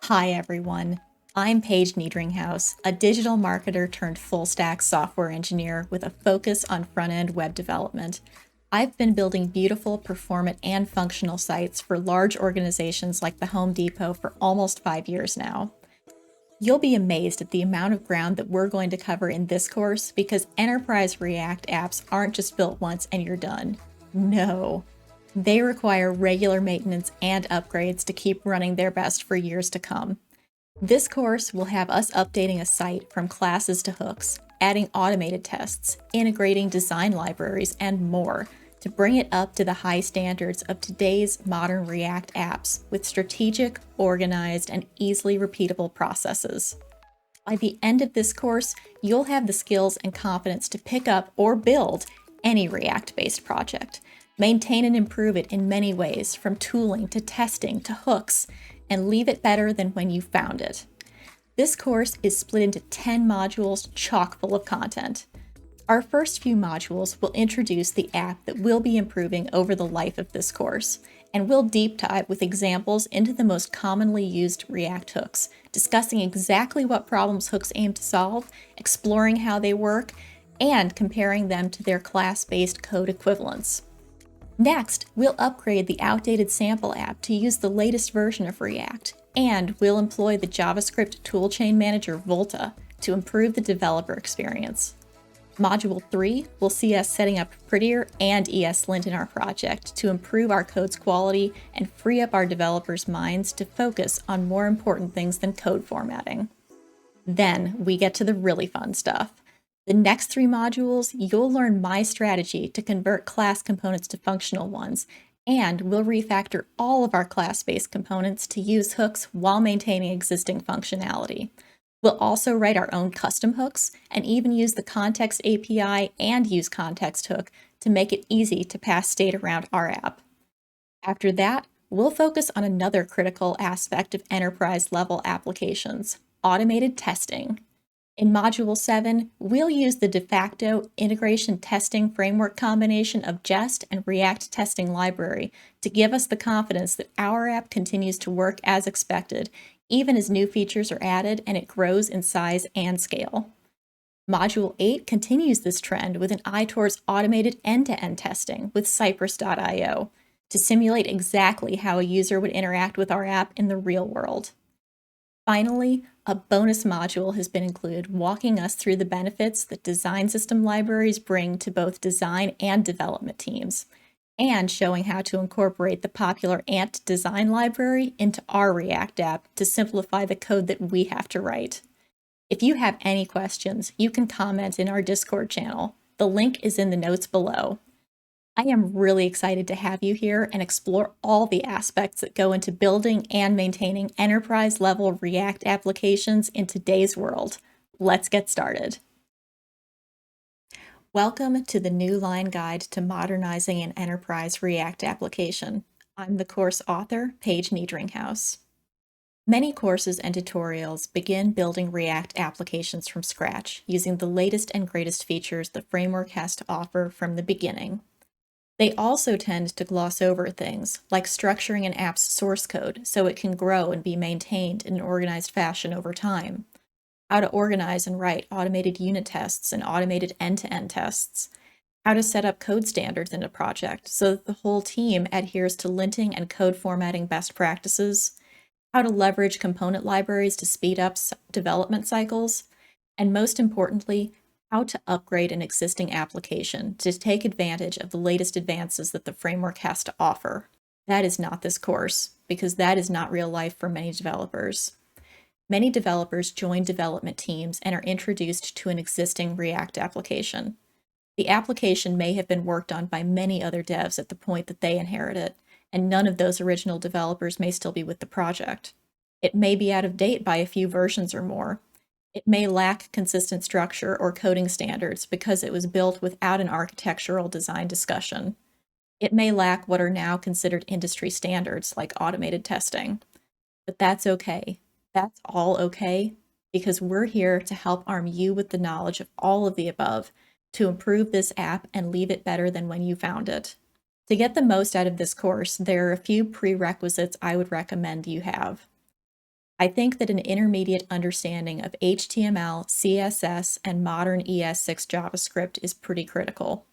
Hi everyone, I'm Paige Niedringhaus, a digital marketer turned full-stack software engineer with a focus on front-end web development. I've been building beautiful, performant, and functional sites for large organizations like the Home Depot for almost 5 years now. You'll be amazed at the amount of ground that we're going to cover in this course because enterprise React apps aren't just built once and you're done. No. They require regular maintenance and upgrades to keep running their best for years to come. This course will have us updating a site from classes to hooks, adding automated tests, integrating design libraries, and more to bring it up to the high standards of today's modern React apps with strategic, organized, and easily repeatable processes. By the end of this course, you'll have the skills and confidence to pick up or build any React-based project, maintain and improve it in many ways, from tooling to testing to hooks, and leave it better than when you found it. This course is split into 10 modules chock full of content. Our first few modules will introduce the app that we'll be improving over the life of this course, and we'll deep dive with examples into the most commonly used React hooks, discussing exactly what problems hooks aim to solve, exploring how they work, and comparing them to their class-based code equivalents. Next, we'll upgrade the outdated sample app to use the latest version of React, and we'll employ the JavaScript toolchain manager Volta to improve the developer experience. Module 3 will see us setting up Prettier and ESLint in our project to improve our code's quality and free up our developers' minds to focus on more important things than code formatting. Then we get to the really fun stuff. The next 3 modules, you'll learn my strategy to convert class components to functional ones, and we'll refactor all of our class-based components to use hooks while maintaining existing functionality. We'll also write our own custom hooks and even use the context API and useContext hook to make it easy to pass state around our app. After that, we'll focus on another critical aspect of enterprise-level applications: automated testing. In Module 7, we'll use the de facto integration testing framework combination of Jest and React Testing Library to give us the confidence that our app continues to work as expected, even as new features are added and it grows in size and scale. Module 8 continues this trend with an eye towards automated end-to-end testing with Cypress.io to simulate exactly how a user would interact with our app in the real world. Finally, a bonus module has been included walking us through the benefits that design system libraries bring to both design and development teams, and showing how to incorporate the popular Ant design library into our React app to simplify the code that we have to write. If you have any questions, you can comment in our Discord channel. The link is in the notes below. I am really excited to have you here and explore all the aspects that go into building and maintaining enterprise-level React applications in today's world. Let's get started. Welcome to the Newline Guide to Modernizing an Enterprise React Application. I'm the course author, Paige Niedringhaus. Many courses and tutorials begin building React applications from scratch, using the latest and greatest features the framework has to offer from the beginning. They also tend to gloss over things, like structuring an app's source code so it can grow and be maintained in an organized fashion over time, how to organize and write automated unit tests and automated end-to-end tests, how to set up code standards in a project so that the whole team adheres to linting and code formatting best practices, how to leverage component libraries to speed up development cycles, and most importantly, how to upgrade an existing application to take advantage of the latest advances that the framework has to offer. That is not this course, because that is not real life for many developers. Many developers join development teams and are introduced to an existing React application. The application may have been worked on by many other devs at the point that they inherit it, and none of those original developers may still be with the project. It may be out of date by a few versions or more. It may lack consistent structure or coding standards because it was built without an architectural design discussion. It may lack what are now considered industry standards like automated testing. But that's okay. That's all okay, because we're here to help arm you with the knowledge of all of the above to improve this app and leave it better than when you found it. To get the most out of this course, there are a few prerequisites I would recommend you have. I think that an intermediate understanding of HTML, CSS, and modern ES6 JavaScript is pretty critical.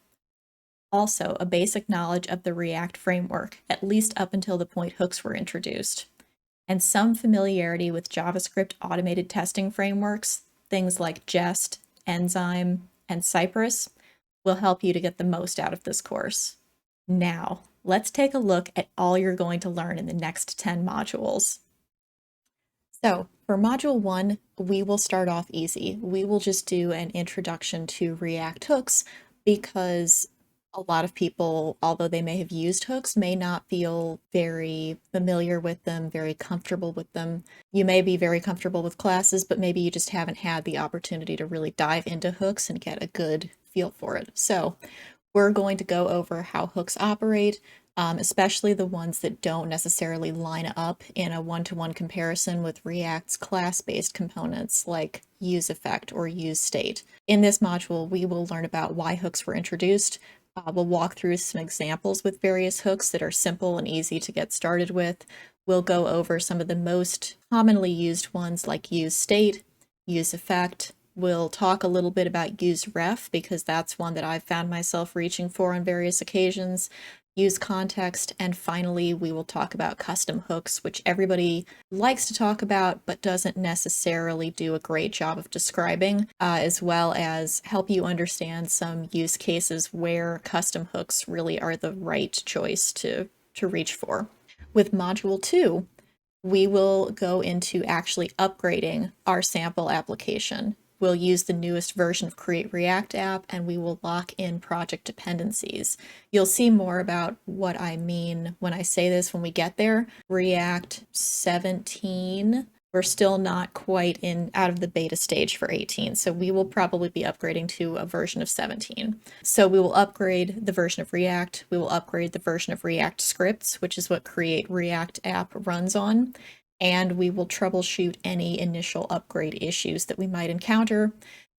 Also, a basic knowledge of the React framework, at least up until the point hooks were introduced, and some familiarity with JavaScript automated testing frameworks, things like Jest, Enzyme, and Cypress, will help you to get the most out of this course. Now, let's take a look at all you're going to learn in the next 10 modules. So for module 1, we will start off easy. We will just do an introduction to React hooks because a lot of people, although they may have used hooks, may not feel very familiar with them, very comfortable with them. You may be very comfortable with classes, but maybe you just haven't had the opportunity to really dive into hooks and get a good feel for it. So we're going to go over how hooks operate, especially the ones that don't necessarily line up in a one-to-one comparison with React's class-based components like useEffect or useState. In this module, we will learn about why hooks were introduced. We'll walk through some examples with various hooks that are simple and easy to get started with. We'll go over some of the most commonly used ones like useState, useEffect. We'll talk a little bit about useRef because that's one that I've found myself reaching for on various occasions. Use context, and finally we will talk about custom hooks, which everybody likes to talk about but doesn't necessarily do a great job of describing, as well as help you understand some use cases where custom hooks really are the right choice to reach for. With module 2, we will go into actually upgrading our sample application. We'll use the newest version of Create React app, and we will lock in project dependencies. You'll see more about what I mean when I say this when we get there. React 17, we're still not quite out of the beta stage for 18, so we will probably be upgrading to a version of 17. So we will upgrade the version of React, we will upgrade the version of React scripts, which is what Create React app runs on, and we will troubleshoot any initial upgrade issues that we might encounter.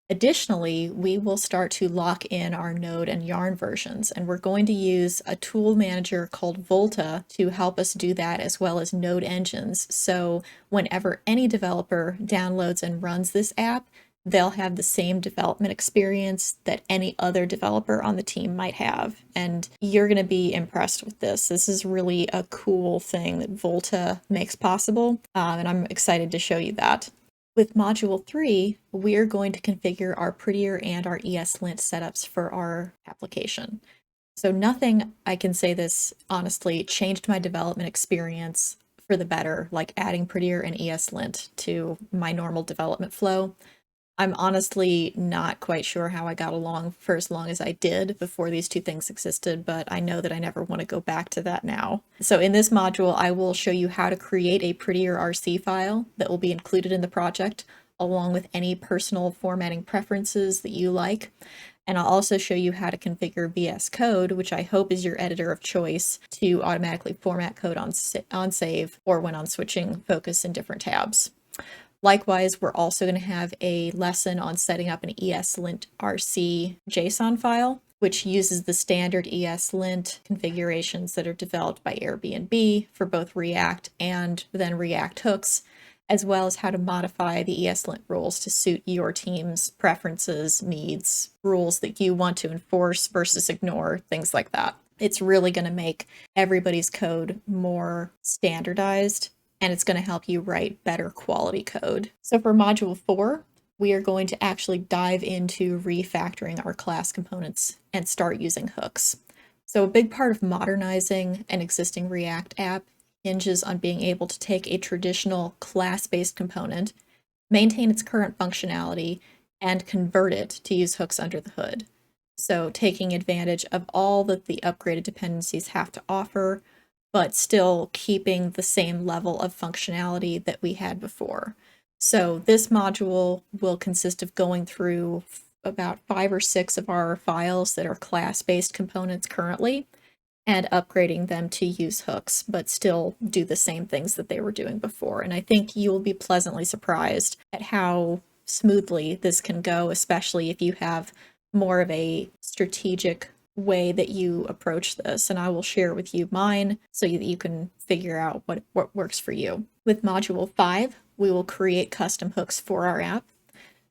Additionally, we will start to lock in our Node and Yarn versions, and we're going to use a tool manager called Volta to help us do that, as well as Node engines. So whenever any developer downloads and runs this app, they'll have the same development experience that any other developer on the team might have. And you're going to be impressed with this. This is really a cool thing that Volta makes possible, and I'm excited to show you that. With module 3, we're going to configure our prettier and our ESLint setups for our application. So nothing, I can say this honestly, changed my development experience for the better, like adding prettier and ESLint to my normal development flow. I'm honestly not quite sure how I got along for as long as I did before these two things existed, but I know that I never want to go back to that now. So in this module, I will show you how to create a prettier RC file that will be included in the project, along with any personal formatting preferences that you like. And I'll also show you how to configure VS Code, which I hope is your editor of choice, to automatically format code on save or when on switching focus in different tabs. Likewise, we're also going to have a lesson on setting up an ESLint RC JSON file, which uses the standard ESLint configurations that are developed by Airbnb for both React and then React hooks, as well as how to modify the ESLint rules to suit your team's preferences, needs, rules that you want to enforce versus ignore, things like that. It's really going to make everybody's code more standardized, and it's going to help you write better quality code. So for module 4, we are going to actually dive into refactoring our class components and start using hooks. So a big part of modernizing an existing React app hinges on being able to take a traditional class-based component, maintain its current functionality, and convert it to use hooks under the hood. So taking advantage of all that the upgraded dependencies have to offer, but still keeping the same level of functionality that we had before. So this module will consist of going through about 5 or 6 of our files that are class-based components currently and upgrading them to use hooks, but still do the same things that they were doing before. And I think you will be pleasantly surprised at how smoothly this can go, especially if you have more of a strategic way that you approach this, and I will share with you mine so that you can figure out what works for you. With module 5, we will create custom hooks for our app.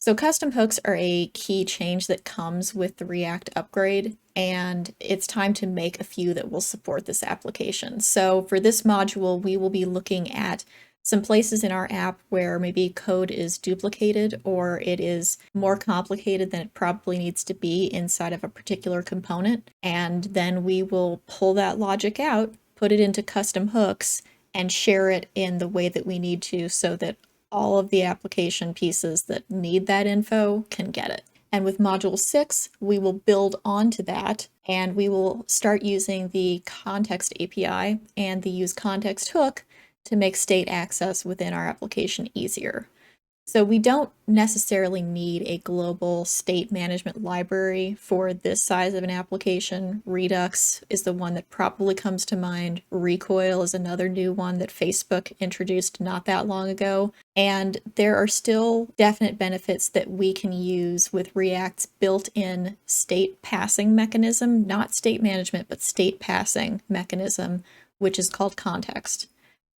So custom hooks are a key change that comes with the React upgrade, and it's time to make a few that will support this application. So for this module, we will be looking at some places in our app where maybe code is duplicated or it is more complicated than it probably needs to be inside of a particular component. And then we will pull that logic out, put it into custom hooks, and share it in the way that we need to so that all of the application pieces that need that info can get it. And with module 6, we will build onto that and we will start using the context API and the use context hook to make state access within our application easier. So we don't necessarily need a global state management library for this size of an application. Redux is the one that probably comes to mind. Recoil is another new one that Facebook introduced not that long ago. And there are still definite benefits that we can use with React's built-in state passing mechanism, not state management, but state passing mechanism, which is called context.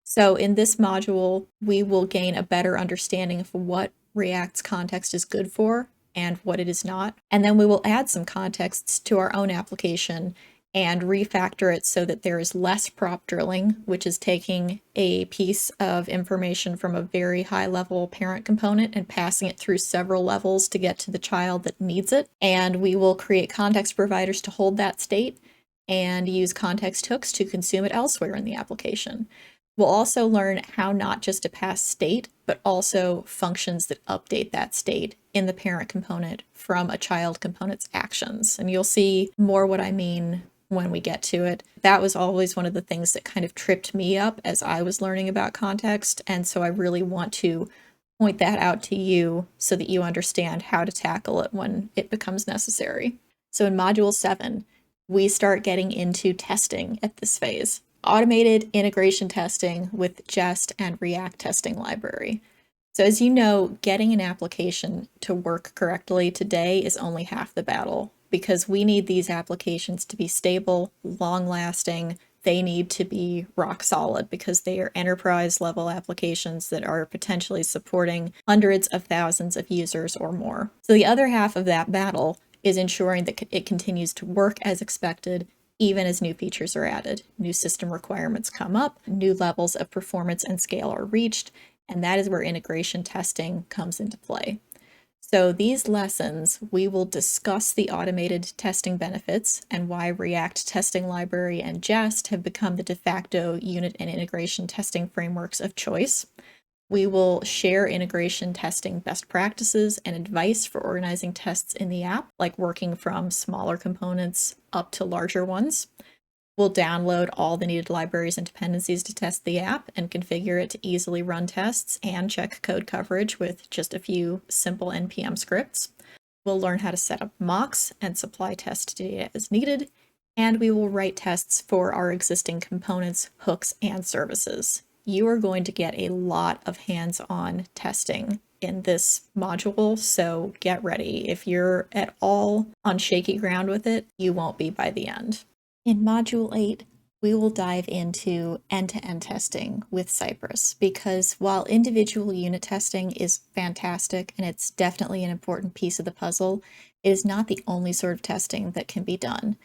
So in this module, we will gain a better understanding of what React's context is good for and what it is not. And then we will add some contexts to our own application and refactor it so that there is less prop drilling, which is taking a piece of information from a very high level parent component and passing it through several levels to get to the child that needs it. And we will create context providers to hold that state and use context hooks to consume it elsewhere in the application. We'll also learn how not just to pass state, but also functions that update that state in the parent component from a child component's actions. And you'll see more what I mean when we get to it. That was always one of the things that kind of tripped me up as I was learning about context. And so I really want to point that out to you so that you understand how to tackle it when it becomes necessary. So in module 7, we start getting into testing at this phase. Automated integration testing with Jest and React testing library. So as you know, getting an application to work correctly today is only half the battle because we need these applications to be stable, long-lasting. They need to be rock solid because they are enterprise level applications that are potentially supporting hundreds of thousands of users or more. So the other half of that battle is ensuring that it continues to work as expected even as new features are added. New system requirements come up, new levels of performance and scale are reached, and that is where integration testing comes into play. So these lessons, we will discuss the automated testing benefits and why React Testing Library and Jest have become the de facto unit and integration testing frameworks of choice. We will share integration testing best practices and advice for organizing tests in the app, like working from smaller components up to larger ones. We'll download all the needed libraries and dependencies to test the app and configure it to easily run tests and check code coverage with just a few simple NPM scripts. We'll learn how to set up mocks and supply test data as needed, and we will write tests for our existing components, hooks, and services. You are going to get a lot of hands-on testing in this module, so get ready. If you're at all on shaky ground with it, you won't be by the end. In module 8, we will dive into end-to-end testing with Cypress because while individual unit testing is fantastic and it's definitely an important piece of the puzzle, it is not the only sort of testing that can be done.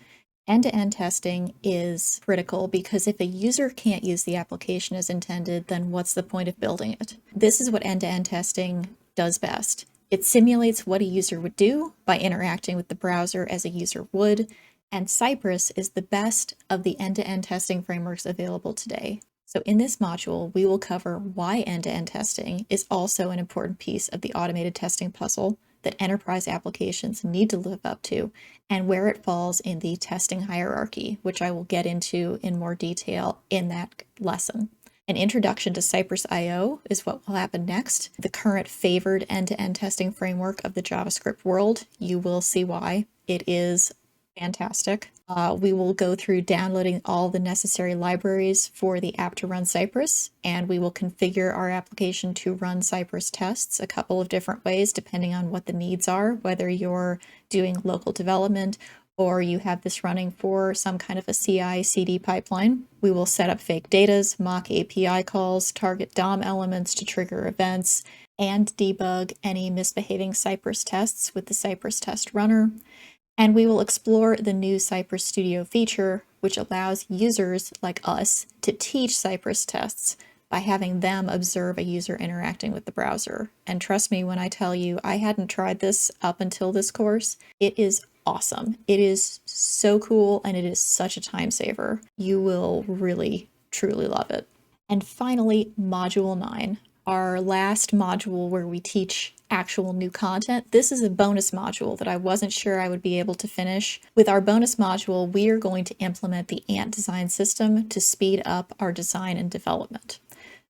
End-to-end testing is critical because if a user can't use the application as intended, then what's the point of building it? This is what end-to-end testing does best. It simulates what a user would do by interacting with the browser as a user would, and Cypress is the best of the end-to-end testing frameworks available today. So in this module, we will cover why end-to-end testing is also an important piece of the automated testing puzzle that enterprise applications need to live up to, and where it falls in the testing hierarchy, which I will get into in more detail in that lesson. An introduction to Cypress IO is what will happen next. The current favored end-to-end testing framework of the JavaScript world. You will see why. It is fantastic. We will go through downloading all the necessary libraries for the app to run Cypress, and we will configure our application to run Cypress tests a couple of different ways depending on what the needs are, whether you're doing local development or you have this running for some kind of a CI/CD pipeline. We will set up fake datas, mock API calls, target DOM elements to trigger events, and debug any misbehaving Cypress tests with the Cypress test runner. And we will explore the new Cypress Studio feature, which allows users like us to teach Cypress tests by having them observe a user interacting with the browser. And trust me when I tell you, I hadn't tried this up until this course. It is awesome. It is so cool, and it is such a time saver. You will really, truly love it. And finally, Module 9, our last module where we teach actual new content. This is a bonus module that I wasn't sure I would be able to finish. With our bonus module, we are going to implement the Ant design system to speed up our design and development.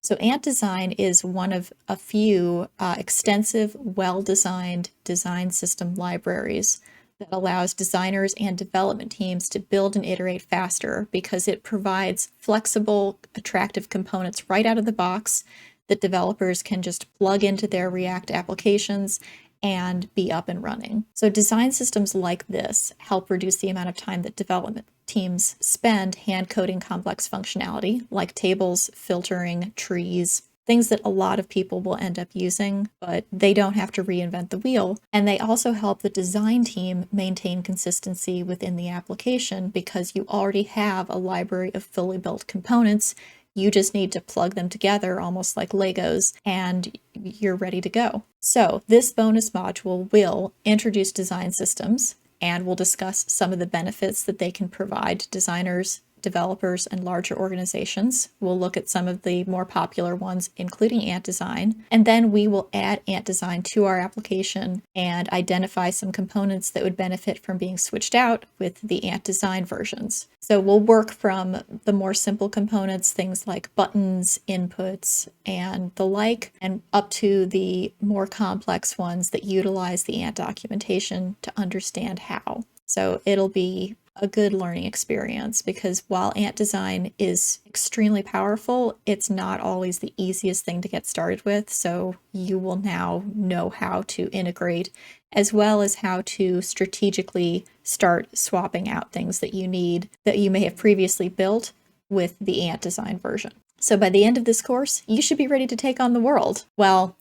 So Ant design is one of a few extensive, well-designed design system libraries that allows designers and development teams to build and iterate faster because it provides flexible, attractive components right out of the box that developers can just plug into their React applications and be up and running. So design systems like this help reduce the amount of time that development teams spend hand coding complex functionality like tables, filtering, trees, things that a lot of people will end up using, but they don't have to reinvent the wheel. And they also help the design team maintain consistency within the application because you already have a library of fully built components. You just need to plug them together almost like Legos and you're ready to go. So this bonus module will introduce design systems and we'll discuss some of the benefits that they can provide to designers, developers, and larger organizations. We'll look at some of the more popular ones, including Ant Design, and then we will add Ant Design to our application and identify some components that would benefit from being switched out with the Ant Design versions. So we'll work from the more simple components, things like buttons, inputs, and the like, and up to the more complex ones that utilize the Ant documentation to understand how. So it'll be a good learning experience because while Ant Design is extremely powerful, it's not always the easiest thing to get started with. So you will now know how to integrate as well as how to strategically start swapping out things that you need that you may have previously built with the Ant Design version. So by the end of this course, you should be ready to take on the world. Well,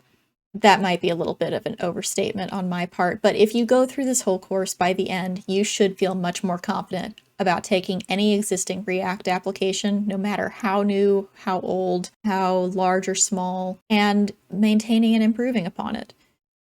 that might be a little bit of an overstatement on my part, but if you go through this whole course, by the end, you should feel much more confident about taking any existing React application, no matter how new, how old, how large or small, and maintaining and improving upon it.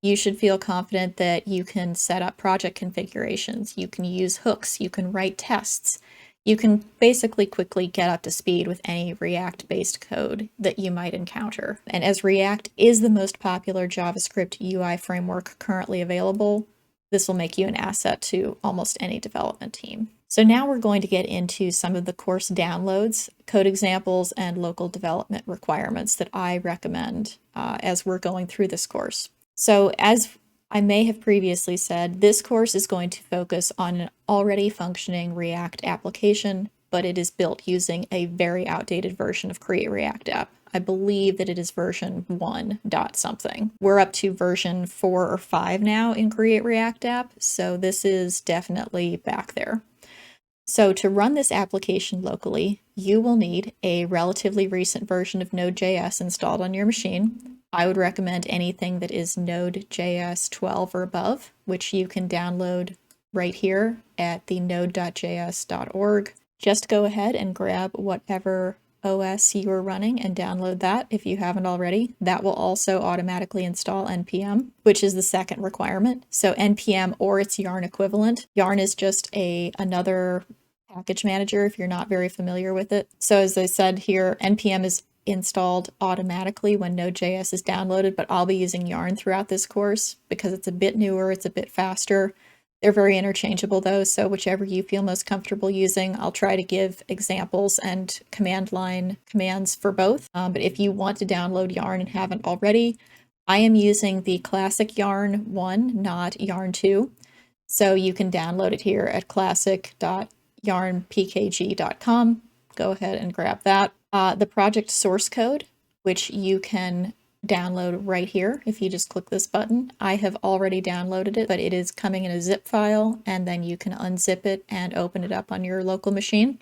You should feel confident that you can set up project configurations, you can use hooks, you can write tests. You can basically quickly get up to speed with any React-based code that you might encounter. And as React is the most popular JavaScript UI framework currently available, this will make you an asset to almost any development team. So now we're going to get into some of the course downloads, code examples, and local development requirements that I recommend as we're going through this course. So as I may have previously said, this course is going to focus on an already functioning React application, but it is built using a very outdated version of Create React App. I believe that it is version 1 dot something. We're up to version 4 or 5 now in Create React App, so this is definitely back there. So to run this application locally, you will need a relatively recent version of Node.js installed on your machine. I would recommend anything that is Node.js 12 or above, which you can download right here at the node.js.org. Just go ahead and grab whatever OS you are running and download that if you haven't already. That will also automatically install NPM, which is the second requirement. So NPM or its Yarn equivalent. Yarn is just another package manager if you're not very familiar with it. So as I said here, NPM is installed automatically when Node.js is downloaded, but I'll be using Yarn throughout this course because it's a bit newer, it's a bit faster. They're very interchangeable though, so whichever you feel most comfortable using, I'll try to give examples and command line commands for both. But if you want to download Yarn and haven't already, I am using the classic Yarn 1, not Yarn 2. So you can download it here at classic.yarnpkg.com. Go ahead and grab that. The project source code, which you can download right here. If you just click this button, I have already downloaded it, but it is coming in a zip file, and then you can unzip it and open it up on your local machine.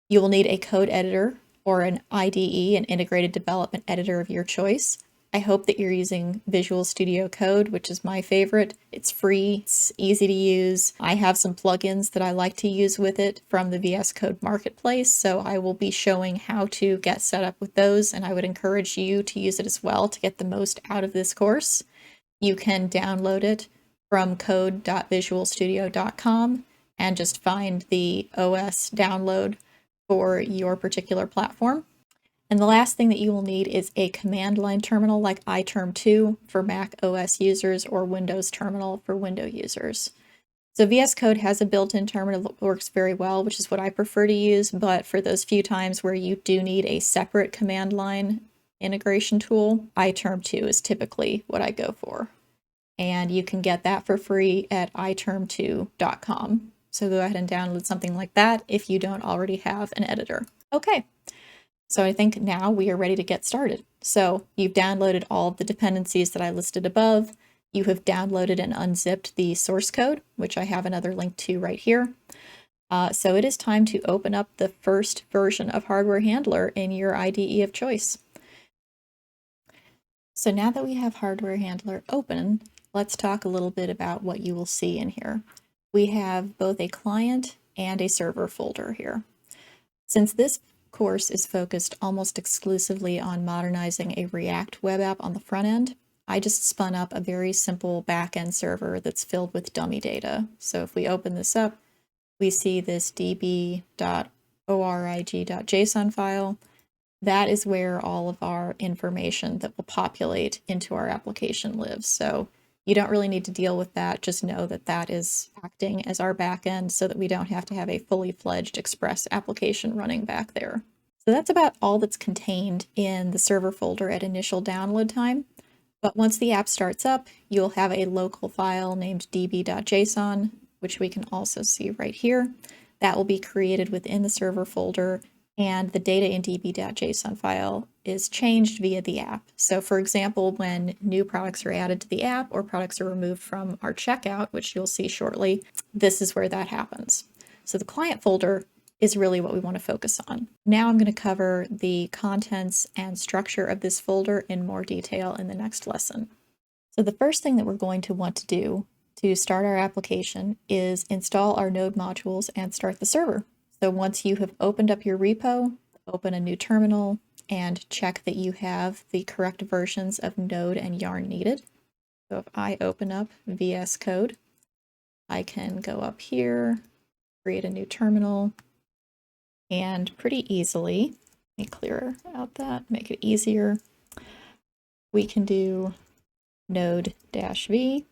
You will need a code editor or an IDE, an integrated development editor of your choice. I hope that you're using Visual Studio Code, which is my favorite. It's free, it's easy to use. I have some plugins that I like to use with it from the VS Code Marketplace, so I will be showing how to get set up with those, and I would encourage you to use it as well to get the most out of this course. You can download it from code.visualstudio.com and just find the OS download for your particular platform. And the last thing that you will need is a command line terminal like iTerm2 for Mac OS users or Windows Terminal for Windows users. So VS Code has a built-in terminal that works very well, which is what I prefer to use, but for those few times where you do need a separate command line integration tool, iTerm2 is typically what I go for. And you can get that for free at iterm2.com. So go ahead and download something like that if you don't already have an editor. Okay, so I think now we are ready to get started. So you've downloaded all of the dependencies that I listed above. You have downloaded and unzipped the source code, which I have another link to right here. So it is time to open up the first version of Hardware Handler in your IDE of choice. So now that we have Hardware Handler open, let's talk a little bit about what you will see in here. We have both a client and a server folder here. Since this course is focused almost exclusively on modernizing a React web app on the front end, I just spun up a very simple backend server that's filled with dummy data. So if we open this up, we see this db.org.json file. That is where all of our information that will populate into our application lives. So you don't really need to deal with that. Just know that that is acting as our backend so that we don't have to have a fully fledged Express application running back there. So that's about all that's contained in the server folder at initial download time. But once the app starts up, you'll have a local file named db.json, which we can also see right here. That will be created within the server folder, and the data in db.json file is changed via the app. So for example, when new products are added to the app or products are removed from our checkout, which you'll see shortly, this is where that happens. So the client folder is really what we want to focus on. Now I'm going to cover the contents and structure of this folder in more detail in the next lesson. So the first thing that we're going to want to do to start our application is install our Node modules and start the server. So once you have opened up your repo, open a new terminal, and check that you have the correct versions of Node and Yarn needed. So if I open up VS Code, I can go up here, create a new terminal, and pretty easily, let me clear out that, make it easier, we can do node-v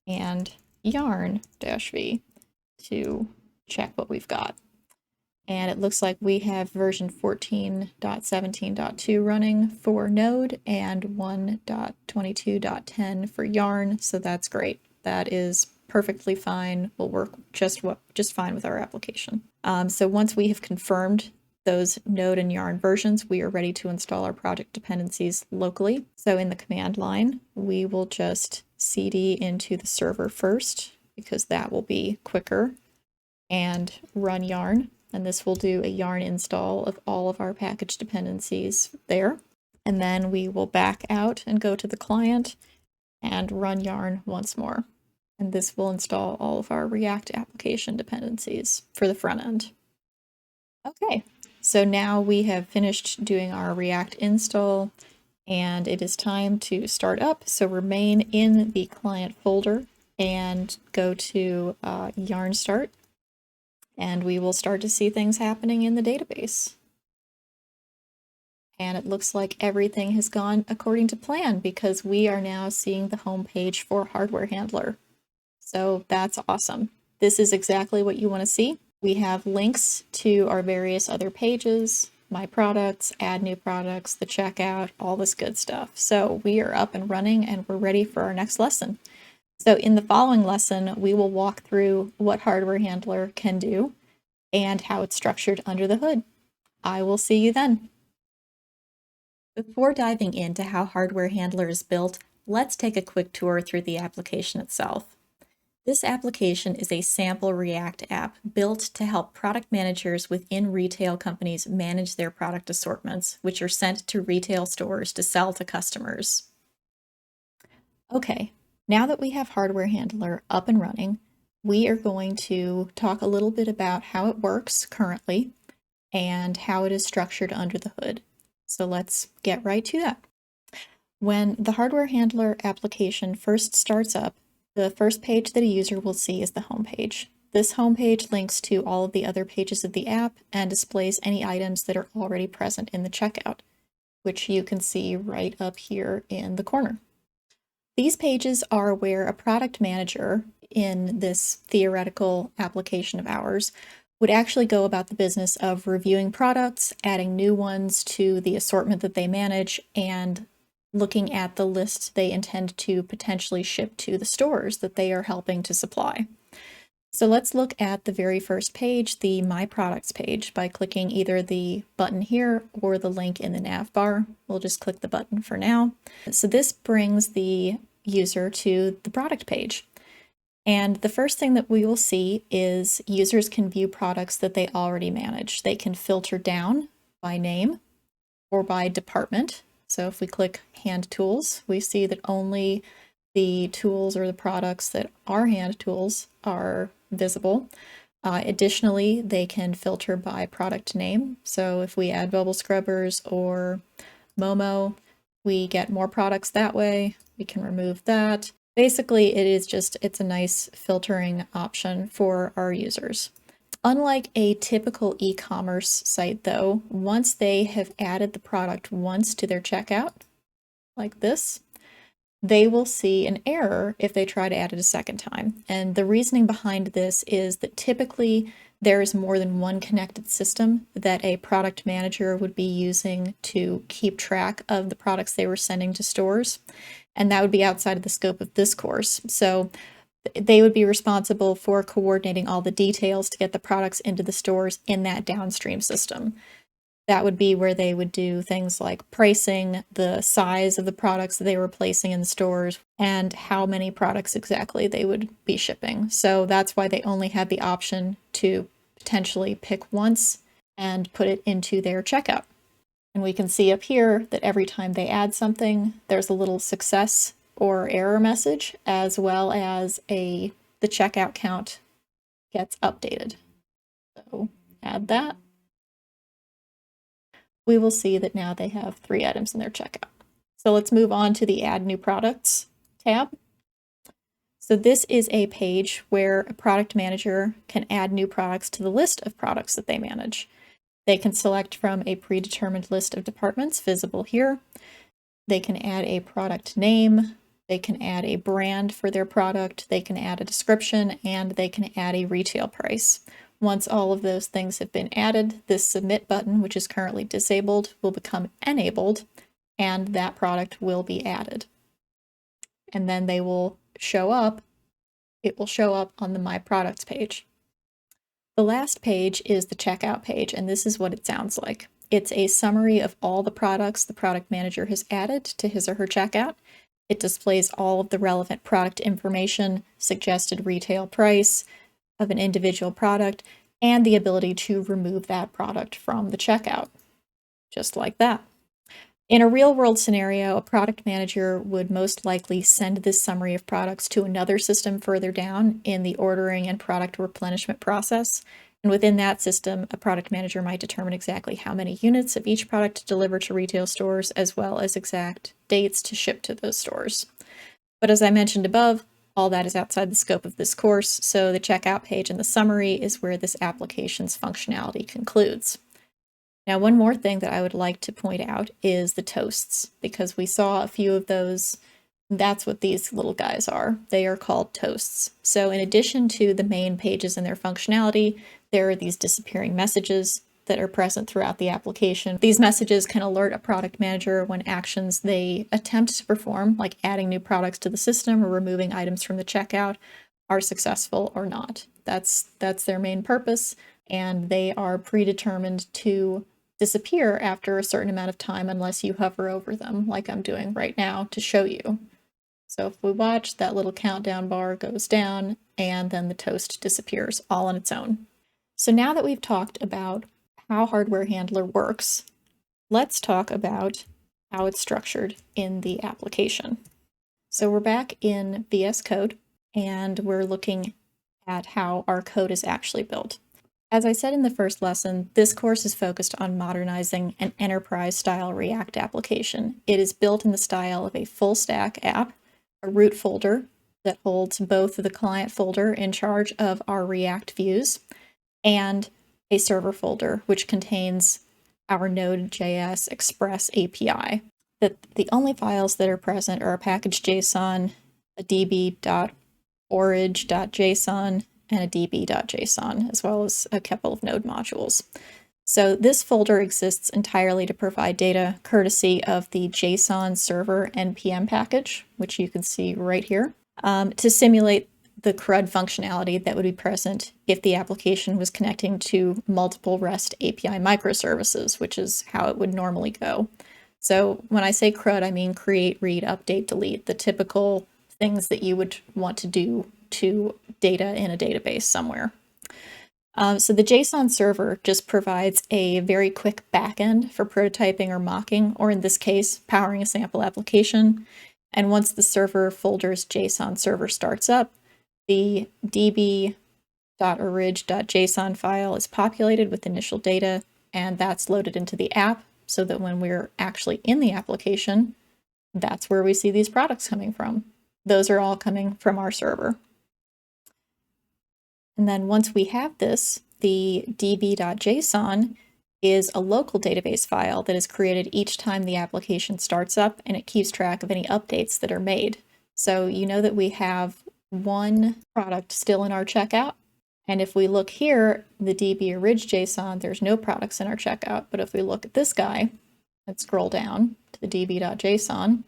and yarn-v to check what we've got. And it looks like we have version 14.17.2 running for Node and 1.22.10 for Yarn, so that's great. That is perfectly fine, will work just fine with our application. So once we have confirmed those Node and Yarn versions, we are ready to install our project dependencies locally. So in the command line, we will just cd into the server first, because that will be quicker, and run yarn. And this will do a yarn install of all of our package dependencies there. And then we will back out and go to the client and run yarn once more. And this will install all of our React application dependencies for the front end. Okay, so now we have finished doing our React install, and it is time to start up. So remain in the client folder and go to yarn start. And we will start to see things happening in the database. And it looks like everything has gone according to plan because we are now seeing the home page for Hardware Handler. So that's awesome. This is exactly what you want to see. We have links to our various other pages, my products, add new products, the checkout, all this good stuff. So we are up and running and we're ready for our next lesson. So in the following lesson, we will walk through what Hardware Handler can do and how it's structured under the hood. I will see you then. Before diving into how Hardware Handler is built, let's take a quick tour through the application itself. This application is a sample React app built to help product managers within retail companies manage their product assortments, which are sent to retail stores to sell to customers. Okay, now that we have Hardware Handler up and running, we are going to talk a little bit about how it works currently and how it is structured under the hood. So let's get right to that. When the Hardware Handler application first starts up, the first page that a user will see is the home page. This home page links to all of the other pages of the app and displays any items that are already present in the checkout, which you can see right up here in the corner. These pages are where a product manager in this theoretical application of ours would actually go about the business of reviewing products, adding new ones to the assortment that they manage, and looking at the list they intend to potentially ship to the stores that they are helping to supply. So let's look at the very first page, the My Products page, by clicking either the button here or the link in the nav bar. We'll just click the button for now. So this brings the user to the product page. And the first thing that we will see is users can view products that they already manage. They can filter down by name or by department. So if we click Hand Tools, we see that only the tools or the products that are hand tools are visible. Additionally, they can filter by product name. So if we add bubble scrubbers or Momo, we get more products that way. We can remove that. Basically, it's a nice filtering option for our users. Unlike a typical e-commerce site though, once they have added the product once to their checkout, like this, they will see an error if they try to add it a second time. And the reasoning behind this is that typically there is more than one connected system that a product manager would be using to keep track of the products they were sending to stores. And that would be outside of the scope of this course. So they would be responsible for coordinating all the details to get the products into the stores in that downstream system. That would be where they would do things like pricing, the size of the products that they were placing in the stores, and how many products exactly they would be shipping. So that's why they only had the option to potentially pick once and put it into their checkout. And we can see up here that every time they add something, there's a little success or error message, as well as the checkout count gets updated. So add that. We will see that now they have 3 items in their checkout. So let's move on to the Add New Products tab. So this is a page where a product manager can add new products to the list of products that they manage. They can select from a predetermined list of departments visible here. They can add a product name. They can add a brand for their product. They can add a description, and they can add a retail price. Once all of those things have been added, this submit button, which is currently disabled, will become enabled, and that product will be added. And then they will show up. It will show up on the My Products page. The last page is the checkout page, and this is what it sounds like. It's a summary of all the products the product manager has added to his or her checkout. It displays all of the relevant product information, suggested retail price of an individual product, and the ability to remove that product from the checkout, just like that. In a real-world scenario, a product manager would most likely send this summary of products to another system further down in the ordering and product replenishment process. And within that system, a product manager might determine exactly how many units of each product to deliver to retail stores, as well as exact dates to ship to those stores. But as I mentioned above, all that is outside the scope of this course, so the checkout page and the summary is where this application's functionality concludes. Now, one more thing that I would like to point out is the toasts, because we saw a few of those. That's what these little guys are. They are called toasts. So in addition to the main pages and their functionality, there are these disappearing messages that are present throughout the application. These messages can alert a product manager when actions they attempt to perform, like adding new products to the system or removing items from the checkout, are successful or not. That's their main purpose, and they are predetermined to disappear after a certain amount of time unless you hover over them, like I'm doing right now to show you. So if we watch, that little countdown bar goes down, and then the toast disappears all on its own. So now that we've talked about how Hardware Handler works, let's talk about how it's structured in the application. So we're back in VS Code, and we're looking at how our code is actually built. As I said in the first lesson, this course is focused on modernizing an enterprise-style React application. It is built in the style of a full-stack app, a root folder that holds both the client folder in charge of our React views and a server folder, which contains our Node.js Express API. The only files that are present are a package.json, a db.orig.json, and a db.json, as well as a couple of node modules. So this folder exists entirely to provide data courtesy of the JSON server npm package, which you can see right here, to simulate the CRUD functionality that would be present if the application was connecting to multiple REST API microservices, which is how it would normally go. So when I say CRUD, I mean create, read, update, delete, the typical things that you would want to do to data in a database somewhere. So the JSON server just provides a very quick backend for prototyping or mocking, or in this case, powering a sample application. And once the server folder's JSON server starts up, the db.orig.json file is populated with initial data, and that's loaded into the app so that when we're actually in the application, that's where we see these products coming from. Those are all coming from our server. And then once we have this, the db.json is a local database file that is created each time the application starts up, and it keeps track of any updates that are made. So you know that we have one product still in our checkout. And if we look here, the db.orig.json, there's no products in our checkout. But if we look at this guy and scroll down to the db.json,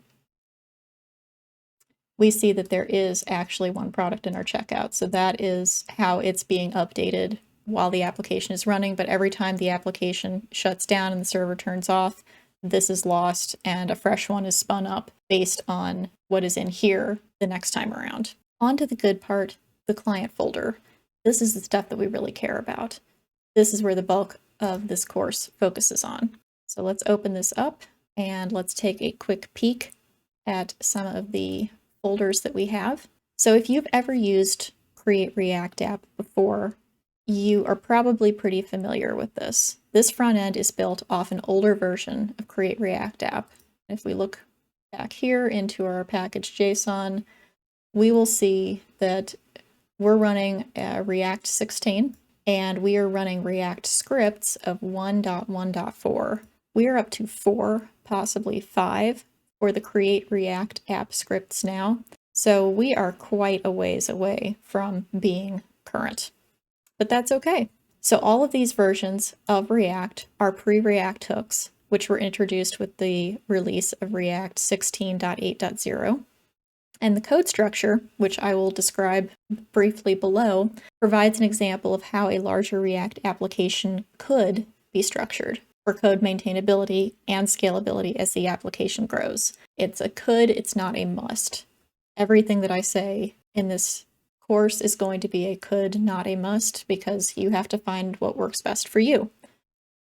we see that there is actually one product in our checkout. So that is how it's being updated while the application is running. But every time the application shuts down and the server turns off, this is lost and a fresh one is spun up based on what is in here the next time around. On to the good part, the client folder. This is the stuff that we really care about. This is where the bulk of this course focuses on. So let's open this up and let's take a quick peek at some of the folders that we have. So if you've ever used Create React App before, you are probably pretty familiar with this. This front end is built off an older version of Create React App. If we look back here into our package.json, we will see that we're running React 16, and we are running React scripts of 1.1.4. We are up to 4, possibly 5, for the Create React App scripts now. So we are quite a ways away from being current, but that's okay. So all of these versions of React are pre-React hooks, which were introduced with the release of React 16.8.0. And the code structure, which I will describe briefly below, provides an example of how a larger React application could be structured for code maintainability and scalability as the application grows. It's a could, it's not a must. Everything that I say in this course is going to be a could, not a must, because you have to find what works best for you.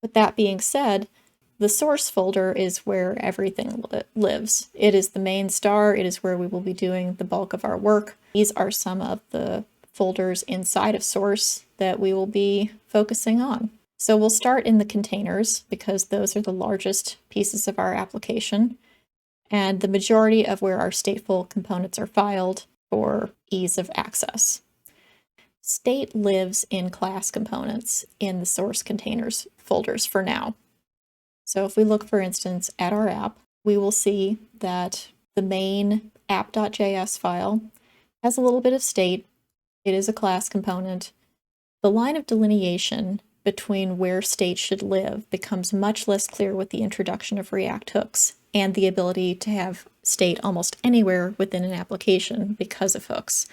With that being said, the source folder is where everything lives. It is the main star. It is where we will be doing the bulk of our work. These are some of the folders inside of source that we will be focusing on. So we'll start in the containers because those are the largest pieces of our application and the majority of where our stateful components are filed for ease of access. State lives in class components in the source containers folders for now. So if we look, for instance, at our app, we will see that the main app.js file has a little bit of state. It is a class component. The line of delineation between where state should live becomes much less clear with the introduction of React hooks and the ability to have state almost anywhere within an application because of hooks.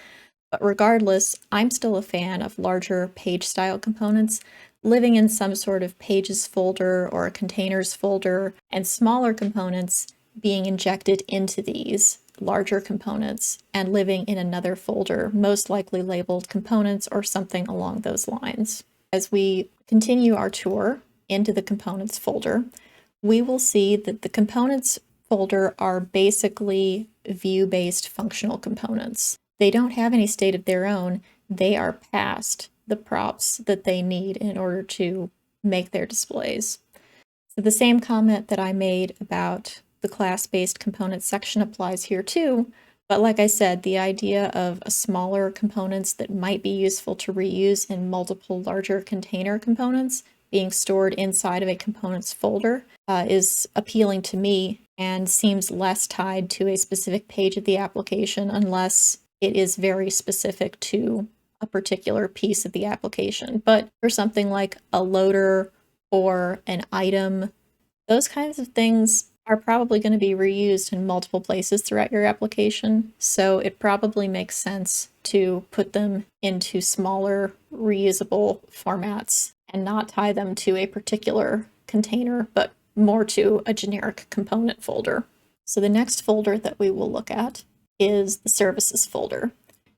But regardless, I'm still a fan of larger page-style components living in some sort of pages folder or a containers folder, and smaller components being injected into these larger components and living in another folder, most likely labeled components or something along those lines. As we continue our tour into the components folder, we will see that the components folder are basically view-based functional components. They don't have any state of their own. They are passed the props that they need in order to make their displays. So the same comment that I made about the class-based component section applies here too, but like I said, the idea of a smaller components that might be useful to reuse in multiple larger container components being stored inside of a components folder is appealing to me and seems less tied to a specific page of the application unless it is very specific to a particular piece of the application. But for something like a loader or an item, those kinds of things are probably going to be reused in multiple places throughout your application, so it probably makes sense to put them into smaller, reusable formats and not tie them to a particular container, but more to a generic component folder. So the next folder that we will look at is the services folder.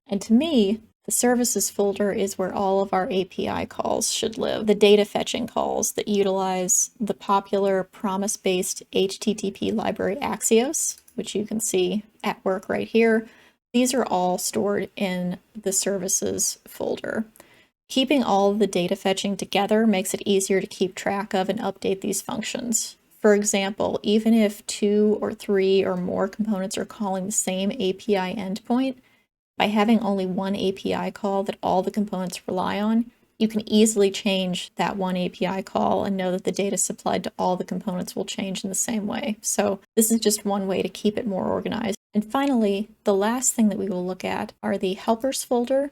And to me, the services folder is where all of our API calls should live. The data fetching calls that utilize the popular promise-based HTTP library Axios, which you can see at work right here. These are all stored in the services folder. Keeping all of the data fetching together makes it easier to keep track of and update these functions. For example, even if 2 or 3 or more components are calling the same API endpoint, by having only one API call that all the components rely on, you can easily change that one API call and know that the data supplied to all the components will change in the same way. So this is just one way to keep it more organized. And finally, the last thing that we will look at are the helpers folder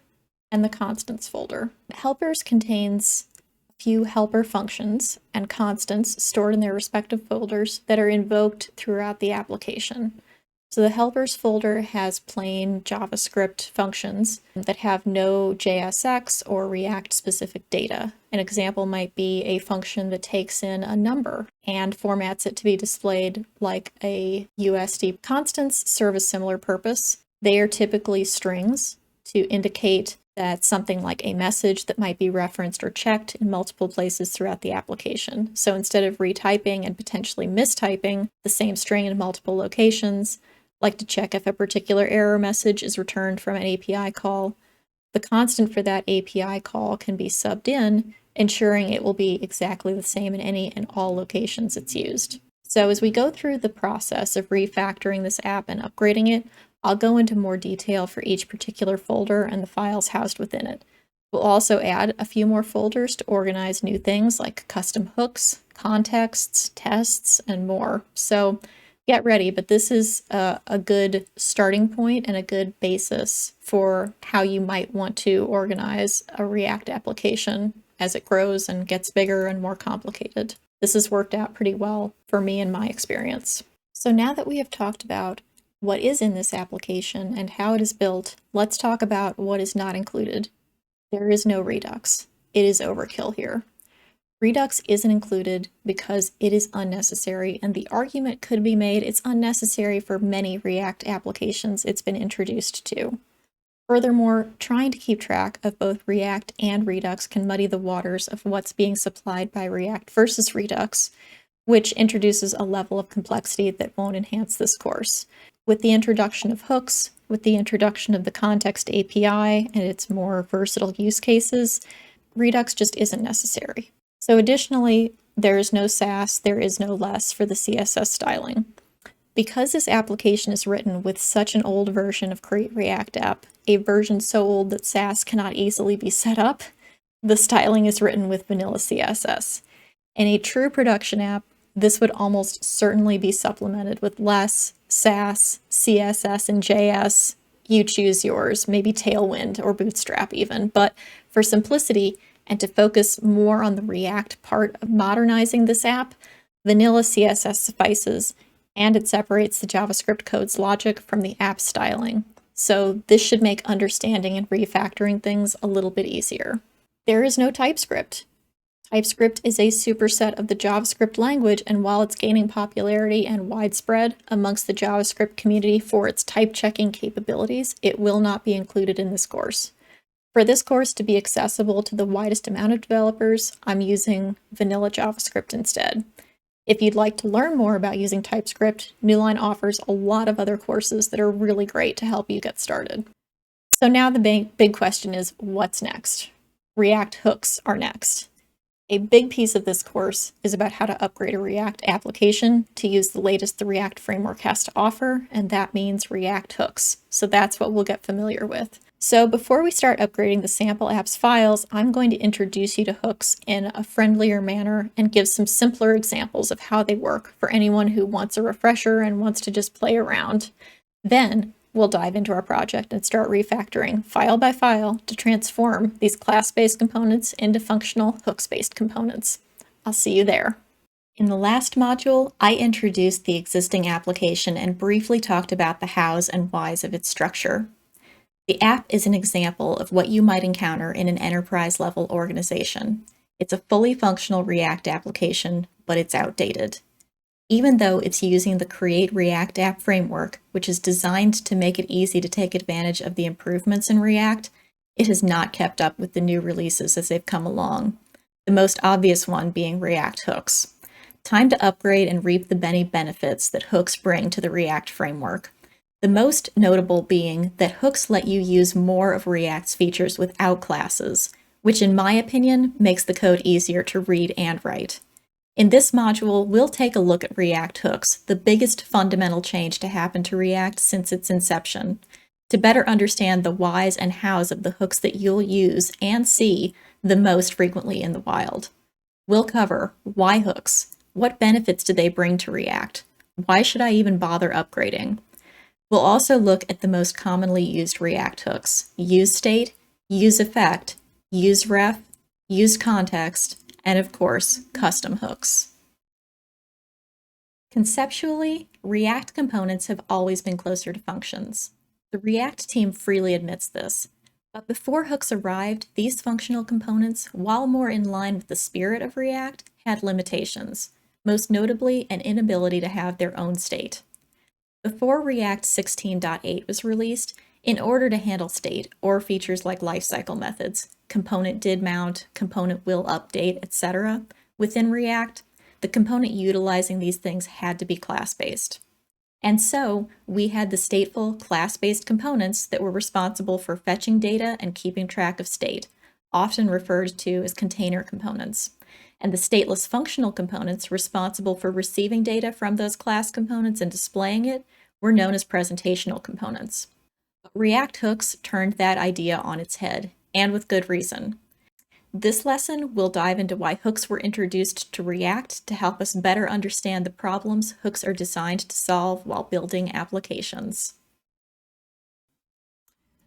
and the constants folder. Helpers contains a few helper functions and constants stored in their respective folders that are invoked throughout the application. So the helpers folder has plain JavaScript functions that have no JSX or React specific data. An example might be a function that takes in a number and formats it to be displayed like a USD. Constants serve a similar purpose. They are typically strings to indicate that something like a message that might be referenced or checked in multiple places throughout the application. So instead of retyping and potentially mistyping the same string in multiple locations, like to check if a particular error message is returned from an API call, the constant for that API call can be subbed in, ensuring it will be exactly the same in any and all locations it's used. So as we go through the process of refactoring this app and upgrading it, I'll go into more detail for each particular folder and the files housed within it. We'll also add a few more folders to organize new things like custom hooks, contexts, tests, and more. So get ready, but this is a good starting point and a good basis for how you might want to organize a React application as it grows and gets bigger and more complicated. This has worked out pretty well for me in my experience. So now that we have talked about what is in this application and how it is built, let's talk about what is not included. There is no Redux. It is overkill here. Redux isn't included because it is unnecessary, and the argument could be made it's unnecessary for many React applications it's been introduced to. Furthermore, trying to keep track of both React and Redux can muddy the waters of what's being supplied by React versus Redux, which introduces a level of complexity that won't enhance this course. With the introduction of hooks, with the introduction of the context API and its more versatile use cases, Redux just isn't necessary. So additionally, there is no Sass, there is no less for the CSS styling. Because this application is written with such an old version of Create React App, a version so old that Sass cannot easily be set up, the styling is written with vanilla CSS. In a true production app, this would almost certainly be supplemented with less Sass, CSS, and JS. You choose yours, maybe Tailwind or Bootstrap even, but for simplicity and to focus more on the React part of modernizing this app, vanilla CSS suffices, and it separates the JavaScript code's logic from the app styling. So this should make understanding and refactoring things a little bit easier. There is no TypeScript. TypeScript is a superset of the JavaScript language, and while it's gaining popularity and widespread amongst the JavaScript community for its type checking capabilities, it will not be included in this course. For this course to be accessible to the widest amount of developers, I'm using vanilla JavaScript instead. If you'd like to learn more about using TypeScript, Newline offers a lot of other courses that are really great to help you get started. So now the big question is, what's next? React hooks are next. A big piece of this course is about how to upgrade a React application to use the latest the React framework has to offer, and that means React hooks. So that's what we'll get familiar with. So before we start upgrading the sample apps files, I'm going to introduce you to hooks in a friendlier manner and give some simpler examples of how they work for anyone who wants a refresher and wants to just play around. Then we'll dive into our project and start refactoring file by file to transform these class-based components into functional hooks-based components. I'll see you there. In the last module, I introduced the existing application and briefly talked about the hows and whys of its structure. The app is an example of what you might encounter in an enterprise-level organization. It's a fully functional React application, but it's outdated. Even though it's using the Create React App framework, which is designed to make it easy to take advantage of the improvements in React, it has not kept up with the new releases as they've come along, the most obvious one being React hooks. Time to upgrade and reap the many benefits that hooks bring to the React framework. The most notable being that hooks let you use more of React's features without classes, which in my opinion makes the code easier to read and write. In this module, we'll take a look at React hooks, the biggest fundamental change to happen to React since its inception, to better understand the whys and hows of the hooks that you'll use and see the most frequently in the wild. We'll cover why hooks, what benefits do they bring to React, why should I even bother upgrading? We'll also look at the most commonly used React hooks, useState, useEffect, useRef, useContext, and of course, custom hooks. Conceptually, React components have always been closer to functions. The React team freely admits this. But before hooks arrived, these functional components, while more in line with the spirit of React, had limitations, most notably an inability to have their own state. Before React 16.8 was released, in order to handle state, or features like lifecycle methods, component did mount, component will update, etc., within React, the component utilizing these things had to be class-based. And so, we had the stateful class-based components that were responsible for fetching data and keeping track of state, often referred to as container components. And the stateless functional components responsible for receiving data from those class components and displaying it were known as presentational components. React hooks turned that idea on its head, and with good reason. This lesson will dive into why hooks were introduced to React to help us better understand the problems hooks are designed to solve while building applications.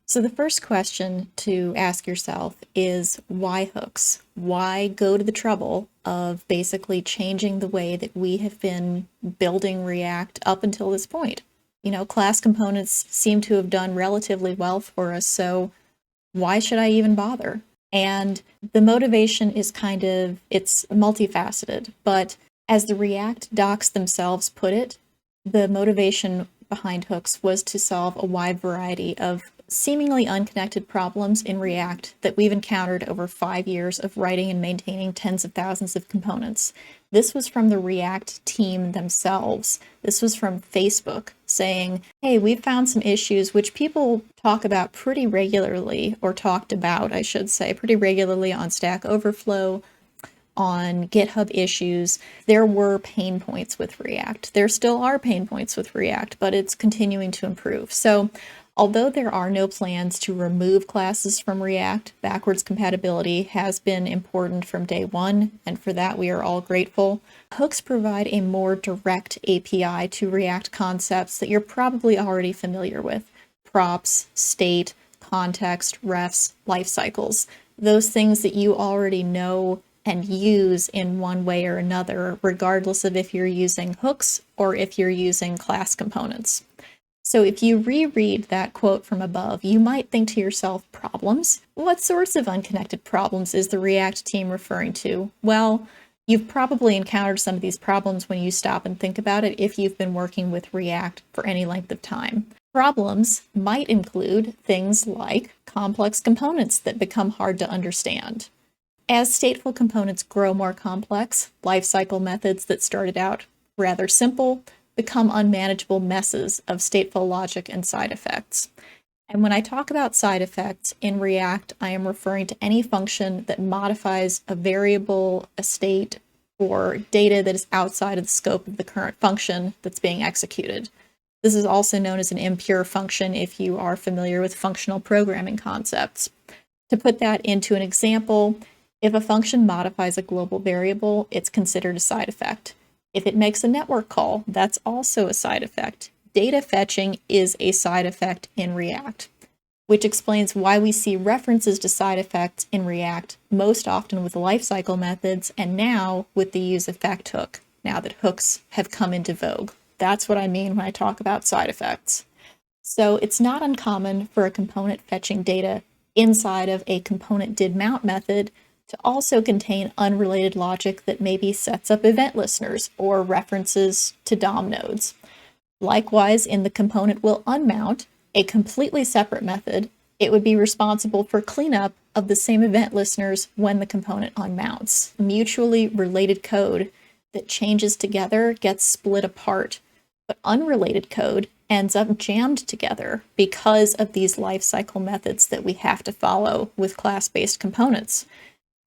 So the first question to ask yourself is, why hooks? Why go to the trouble of basically changing the way that we have been building React up until this point? You know, class components seem to have done relatively well for us, so why should I even bother? And the motivation is it's multifaceted, but as the React docs themselves put it, the motivation behind hooks was to solve a wide variety of seemingly unconnected problems in React that we've encountered over 5 years of writing and maintaining tens of thousands of components. This was from the React team themselves. This was from Facebook saying, hey, we've found some issues which people talk about pretty regularly, or talked about, I should say, pretty regularly on Stack Overflow, on GitHub issues. There were pain points with React. There still are pain points with React, but it's continuing to improve. So although there are no plans to remove classes from React, backwards compatibility has been important from day one, and for that we are all grateful. Hooks provide a more direct API to React concepts that you're probably already familiar with. Props, state, context, refs, lifecycles. Those things that you already know and use in one way or another, regardless of if you're using hooks or if you're using class components. So if you reread that quote from above, you might think to yourself, problems? What sorts of unconnected problems is the React team referring to? Well, you've probably encountered some of these problems when you stop and think about it if you've been working with React for any length of time. Problems might include things like complex components that become hard to understand. As stateful components grow more complex, lifecycle methods that started out rather simple become unmanageable messes of stateful logic and side effects. And when I talk about side effects in React, I am referring to any function that modifies a variable, a state, or data that is outside of the scope of the current function that's being executed. This is also known as an impure function if you are familiar with functional programming concepts. To put that into an example, if a function modifies a global variable, it's considered a side effect. If it makes a network call, that's also a side effect. Data fetching is a side effect in React, which explains why we see references to side effects in React most often with lifecycle methods and now with the useEffect hook, now that hooks have come into vogue. That's what I mean when I talk about side effects. So it's not uncommon for a component fetching data inside of a component did mount method to also contain unrelated logic that maybe sets up event listeners or references to DOM nodes. Likewise, in the component will unmount, a completely separate method, it would be responsible for cleanup of the same event listeners when the component unmounts. Mutually related code that changes together gets split apart, but unrelated code ends up jammed together because of these lifecycle methods that we have to follow with class-based components.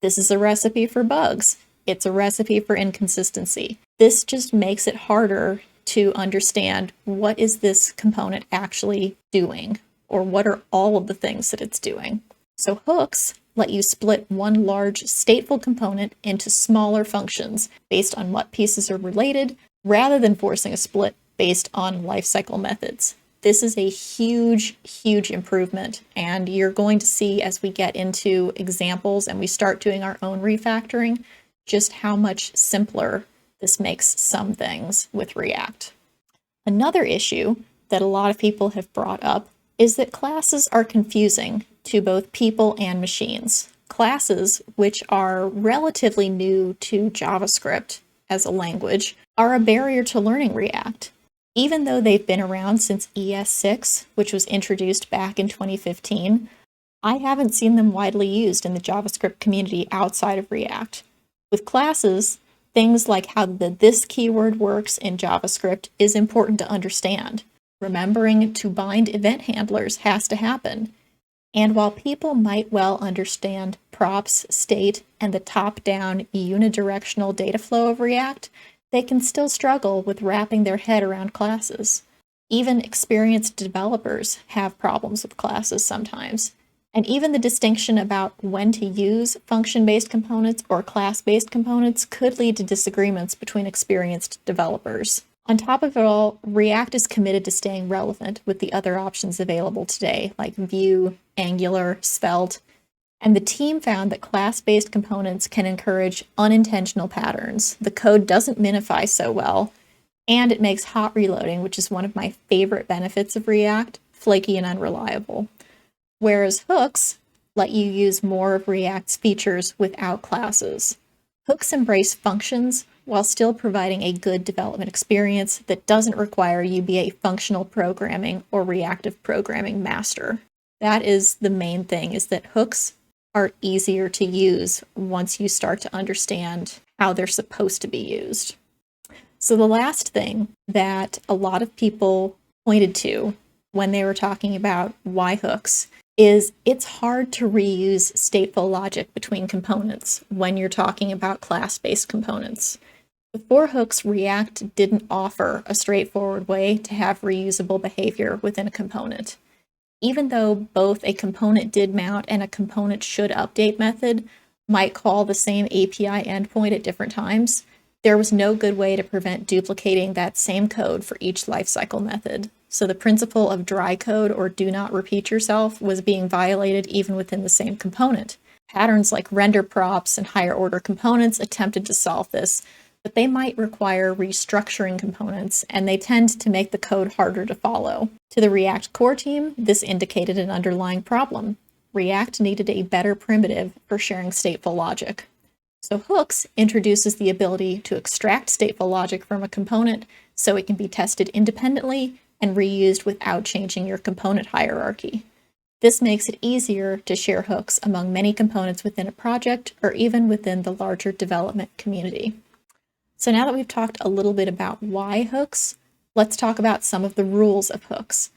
This is a recipe for bugs. It's a recipe for inconsistency. This just makes it harder to understand what is this component actually doing, or what are all of the things that it's doing. So hooks let you split one large stateful component into smaller functions based on what pieces are related, rather than forcing a split based on lifecycle methods. This is a huge, huge improvement, and you're going to see as we get into examples and we start doing our own refactoring, just how much simpler this makes some things with React. Another issue that a lot of people have brought up is that classes are confusing to both people and machines. Classes, which are relatively new to JavaScript as a language, are a barrier to learning React. Even though they've been around since ES6, which was introduced back in 2015, I haven't seen them widely used in the JavaScript community outside of React. With classes, things like how the this keyword works in JavaScript is important to understand. Remembering to bind event handlers has to happen. And while people might well understand props, state, and the top-down unidirectional data flow of React, they can still struggle with wrapping their head around classes. Even experienced developers have problems with classes sometimes. And even the distinction about when to use function-based components or class-based components could lead to disagreements between experienced developers. On top of it all, React is committed to staying relevant with the other options available today, like Vue, Angular, Svelte, and the team found that class-based components can encourage unintentional patterns. The code doesn't minify so well, and it makes hot reloading, which is one of my favorite benefits of React, flaky and unreliable. Whereas hooks let you use more of React's features without classes. Hooks embrace functions while still providing a good development experience that doesn't require you be a functional programming or reactive programming master. That is the main thing, is that hooks are easier to use once you start to understand how they're supposed to be used. So the last thing that a lot of people pointed to when they were talking about why hooks is it's hard to reuse stateful logic between components when you're talking about class-based components. Before hooks, React didn't offer a straightforward way to have reusable behavior within a component. Even though both a component did mount and a component should update method might call the same API endpoint at different times, there was no good way to prevent duplicating that same code for each lifecycle method. So the principle of dry code or do not repeat yourself was being violated even within the same component. Patterns like render props and higher order components attempted to solve this, but they might require restructuring components, and they tend to make the code harder to follow. To the React core team, this indicated an underlying problem. React needed a better primitive for sharing stateful logic. So hooks introduces the ability to extract stateful logic from a component so it can be tested independently and reused without changing your component hierarchy. This makes it easier to share hooks among many components within a project or even within the larger development community. So now that we've talked a little bit about why hooks, let's talk about some of the rules of hooks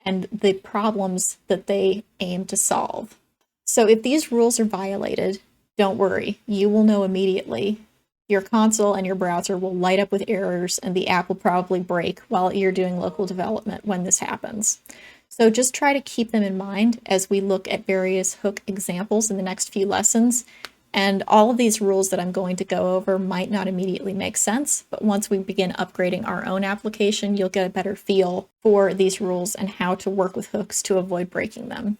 and the problems that they aim to solve. So if these rules are violated, don't worry, you will know immediately. Your console and your browser will light up with errors and the app will probably break while you're doing local development when this happens. So just try to keep them in mind as we look at various hook examples in the next few lessons. And all of these rules that I'm going to go over might not immediately make sense, but once we begin upgrading our own application, you'll get a better feel for these rules and how to work with hooks to avoid breaking them.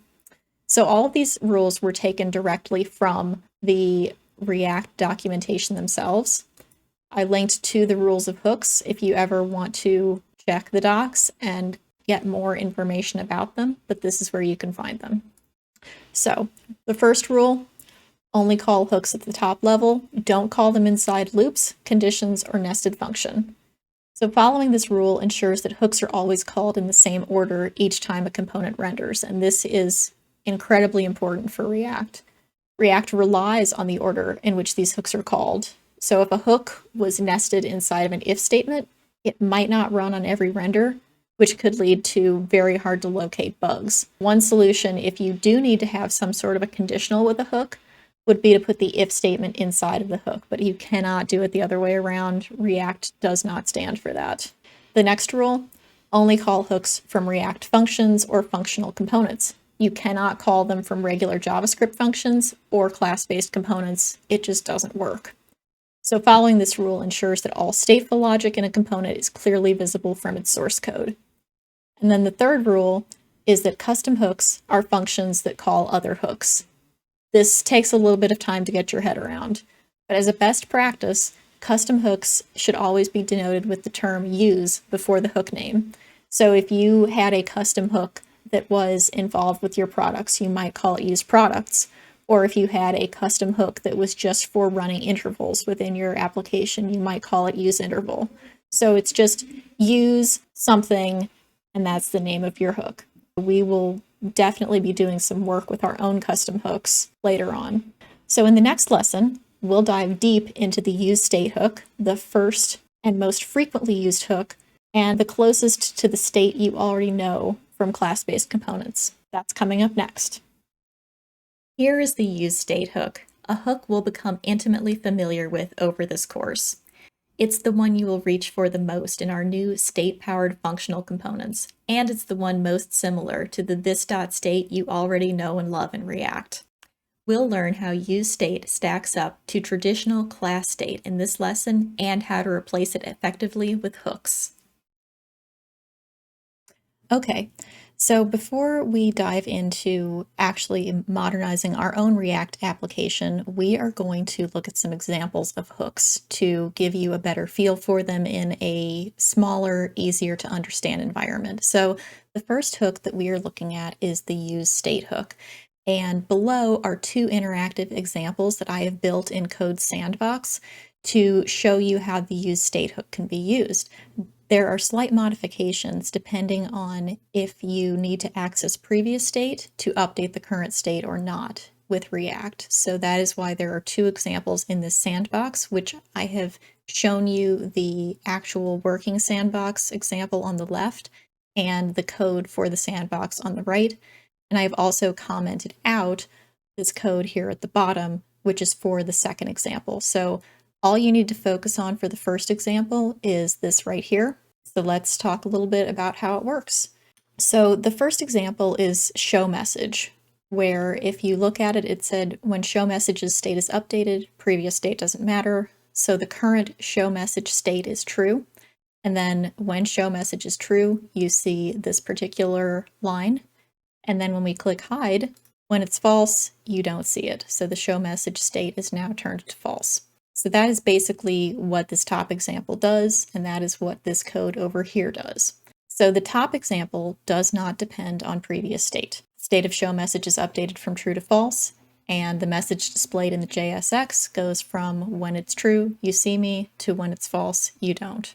So all of these rules were taken directly from the React documentation themselves. I linked to the rules of hooks if you ever want to check the docs and get more information about them, but this is where you can find them. So the first rule, only call hooks at the top level. Don't call them inside loops, conditions, or nested function. So following this rule ensures that hooks are always called in the same order each time a component renders, and this is incredibly important for React. React relies on the order in which these hooks are called. So if a hook was nested inside of an if statement, it might not run on every render, which could lead to very hard to locate bugs. One solution, if you do need to have some sort of a conditional with a hook, would be to put the if statement inside of the hook, but you cannot do it the other way around. React does not stand for that. The next rule, only call hooks from React functions or functional components. You cannot call them from regular JavaScript functions or class-based components. It just doesn't work. So following this rule ensures that all stateful logic in a component is clearly visible from its source code. And then the third rule is that custom hooks are functions that call other hooks. This takes a little bit of time to get your head around, but as a best practice, custom hooks should always be denoted with the term use before the hook name. So if you had a custom hook that was involved with your products, you might call it use products. Or if you had a custom hook that was just for running intervals within your application, you might call it use interval. So it's just use something, and that's the name of your hook. We will definitely be doing some work with our own custom hooks later on. So in the next lesson, we'll dive deep into the useState hook, the first and most frequently used hook, and the closest to the state you already know from class-based components. That's coming up next. Here is the useState hook, a hook we'll become intimately familiar with over this course. It's the one you will reach for the most in our new state-powered functional components, and it's the one most similar to the this.state you already know and love in React. We'll learn how useState stacks up to traditional class state in this lesson and how to replace it effectively with hooks. Okay, so before we dive into actually modernizing our own React application, we are going to look at some examples of hooks to give you a better feel for them in a smaller, easier to understand environment. So the first hook that we are looking at is the useState hook. And below are two interactive examples that I have built in Code Sandbox to show you how the useState hook can be used. There are slight modifications depending on if you need to access previous state to update the current state or not with React. So that is why there are two examples in this sandbox, which I have shown you the actual working sandbox example on the left and the code for the sandbox on the right. And I've also commented out this code here at the bottom, which is for the second example. So all you need to focus on for the first example is this right here. So let's talk a little bit about how it works. So the first example is show message, where if you look at it, it said when show message's state is updated, previous state doesn't matter. So the current show message state is true. And then when show message is true, you see this particular line. And then when we click hide, when it's false, you don't see it. So the show message state is now turned to false. So that is basically what this top example does, and that is what this code over here does. So the top example does not depend on previous state. State of show message is updated from true to false, and the message displayed in the JSX goes from when it's true, you see me, to when it's false, you don't.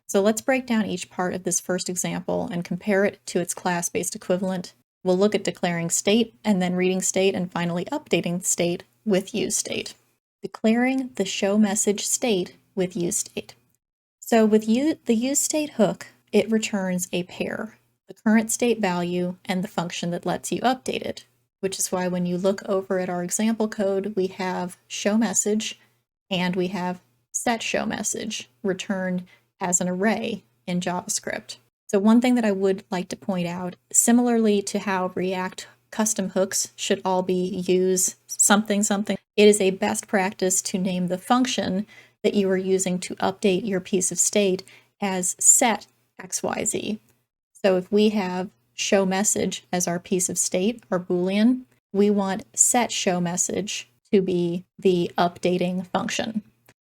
So let's break down each part of this first example and compare it to its class-based equivalent. We'll look at declaring state, and then reading state, and finally updating state with useState. Declaring the show message state with useState. So with the useState hook, it returns a pair, the current state value and the function that lets you update it, which is why when you look over at our example code, we have show message and we have set show message returned as an array in JavaScript. So one thing that I would like to point out, similarly to how React custom hooks should all be use something something, it is a best practice to name the function that you are using to update your piece of state as set XYZ. So if we have show message as our piece of state, our Boolean, we want set show message to be the updating function.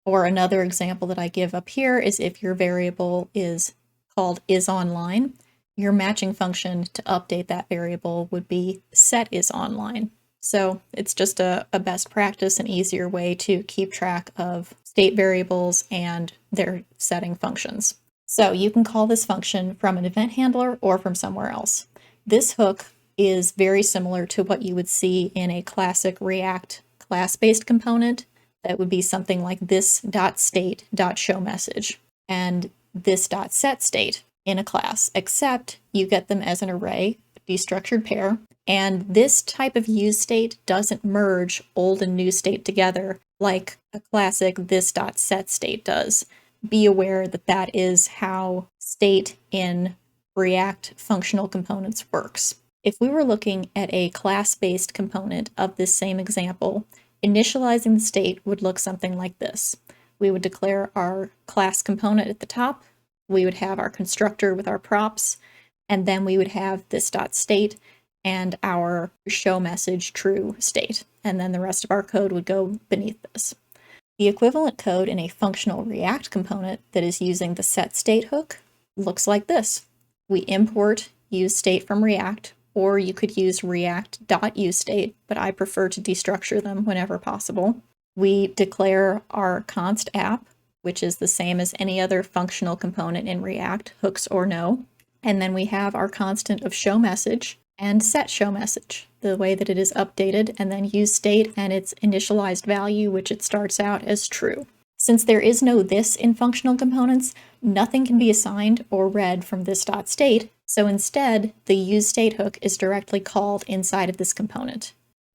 Or another example that I give up here is if your variable is called isOnline, your matching function to update that variable would be set isOnline. So it's just a best practice, an easier way to keep track of state variables and their setting functions. So you can call this function from an event handler or from somewhere else. This hook is very similar to what you would see in a classic React class-based component. That would be something like this.state.showMessage and this.setState in a class, except you get them as an array, destructured pair, and this type of useState doesn't merge old and new state together like a classic this.setState does. Be aware that that is how state in React functional components works. If we were looking at a class-based component of this same example, initializing the state would look something like this. We would declare our class component at the top, we would have our constructor with our props, and then we would have this.state and our show message true state, and then the rest of our code would go beneath this. The equivalent code in a functional React component that is using the setState hook looks like this. We import useState from React, or you could use react.useState, but I prefer to destructure them whenever possible. We declare our const app, which is the same as any other functional component in React, hooks or no. And then we have our constant of show message and set show message, the way that it is updated, and then useState and its initialized value, which it starts out as true. Since there is no this in functional components, nothing can be assigned or read from this.state, so instead, the useState hook is directly called inside of this component.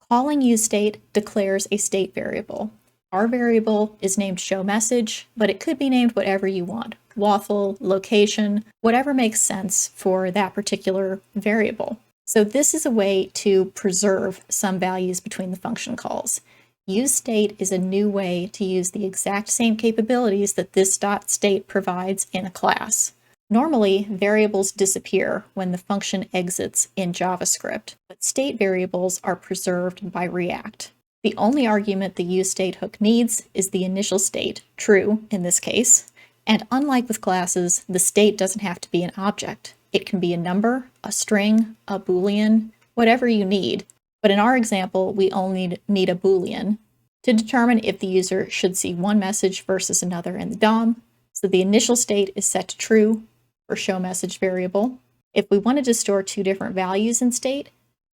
Calling useState declares a state variable. Our variable is named showMessage, but it could be named whatever you want. Waffle, location, whatever makes sense for that particular variable. So this is a way to preserve some values between the function calls. useState is a new way to use the exact same capabilities that this.state provides in a class. Normally, variables disappear when the function exits in JavaScript, but state variables are preserved by React. The only argument the useState hook needs is the initial state, true in this case, and unlike with classes, the state doesn't have to be an object. It can be a number, a string, a Boolean, whatever you need. But in our example, we only need a Boolean to determine if the user should see one message versus another in the DOM. So the initial state is set to true for show message variable. If we wanted to store two different values in state,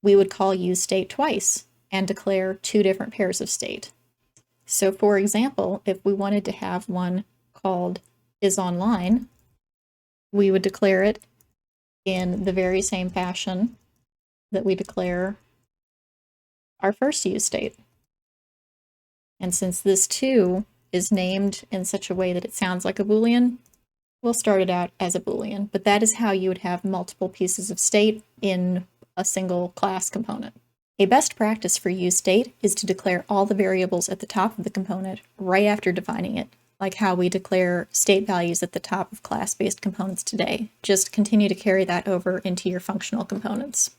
we would call useState twice and declare two different pairs of state. So for example, if we wanted to have one called isOnline, we would declare it in the very same fashion that we declare our first useState. And since this too is named in such a way that it sounds like a Boolean, we'll start it out as a Boolean, but that is how you would have multiple pieces of state in a single class component. A best practice for useState is to declare all the variables at the top of the component right after defining it, like how we declare state values at the top of class-based components today. Just continue to carry that over into your functional components.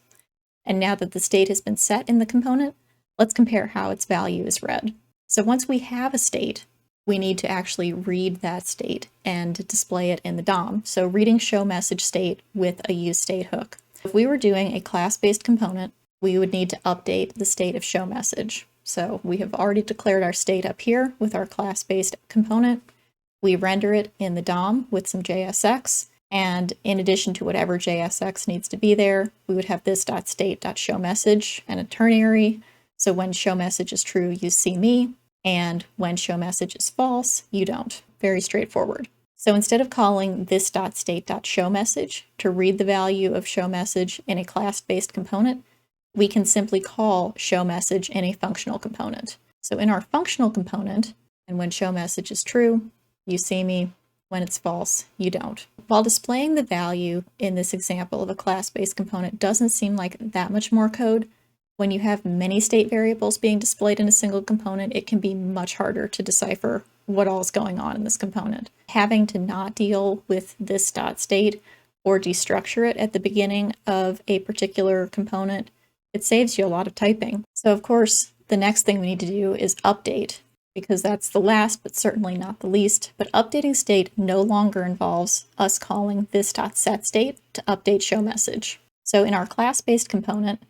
And now that the state has been set in the component, let's compare how its value is read. So once we have a state, we need to actually read that state and display it in the DOM. So reading show message state with a useState hook. If we were doing a class-based component, we would need to update the state of show message. So we have already declared our state up here with our class-based component. We render it in the DOM with some JSX, and in addition to whatever JSX needs to be there, we would have this.state.showMessage and a ternary. So when show message is true, you see me, and when show message is false, you don't. Very straightforward. So instead of calling this.state.showMessage to read the value of show message in a class-based component, we can simply call show message in a functional component. So in our functional component, and when show message is true, you see me. When it's false, you don't. While displaying the value in this example of a class-based component doesn't seem like that much more code, when you have many state variables being displayed in a single component, it can be much harder to decipher what all is going on in this component. Having to not deal with this.state or destructure it at the beginning of a particular component, it saves you a lot of typing. So of course, the next thing we need to do is update, because that's the last but certainly not the least. But updating state no longer involves us calling this.setState to update show message. So in our class-based component,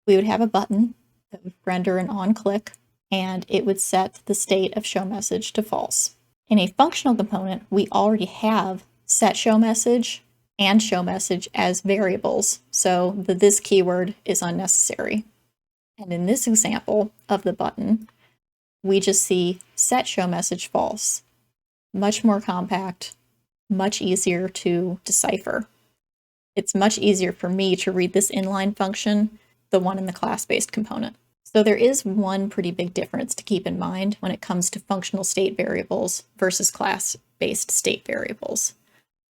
we would have a button that would render an on-click, and it would set the state of show message to false. In a functional component, we already have set show message and show message as variables, so the this keyword is unnecessary. And in this example of the button, we just see set show message false. Much more compact, much easier to decipher. It's much easier for me to read this inline function, the one in the class-based component. So there is one pretty big difference to keep in mind when it comes to functional state variables versus class-based state variables.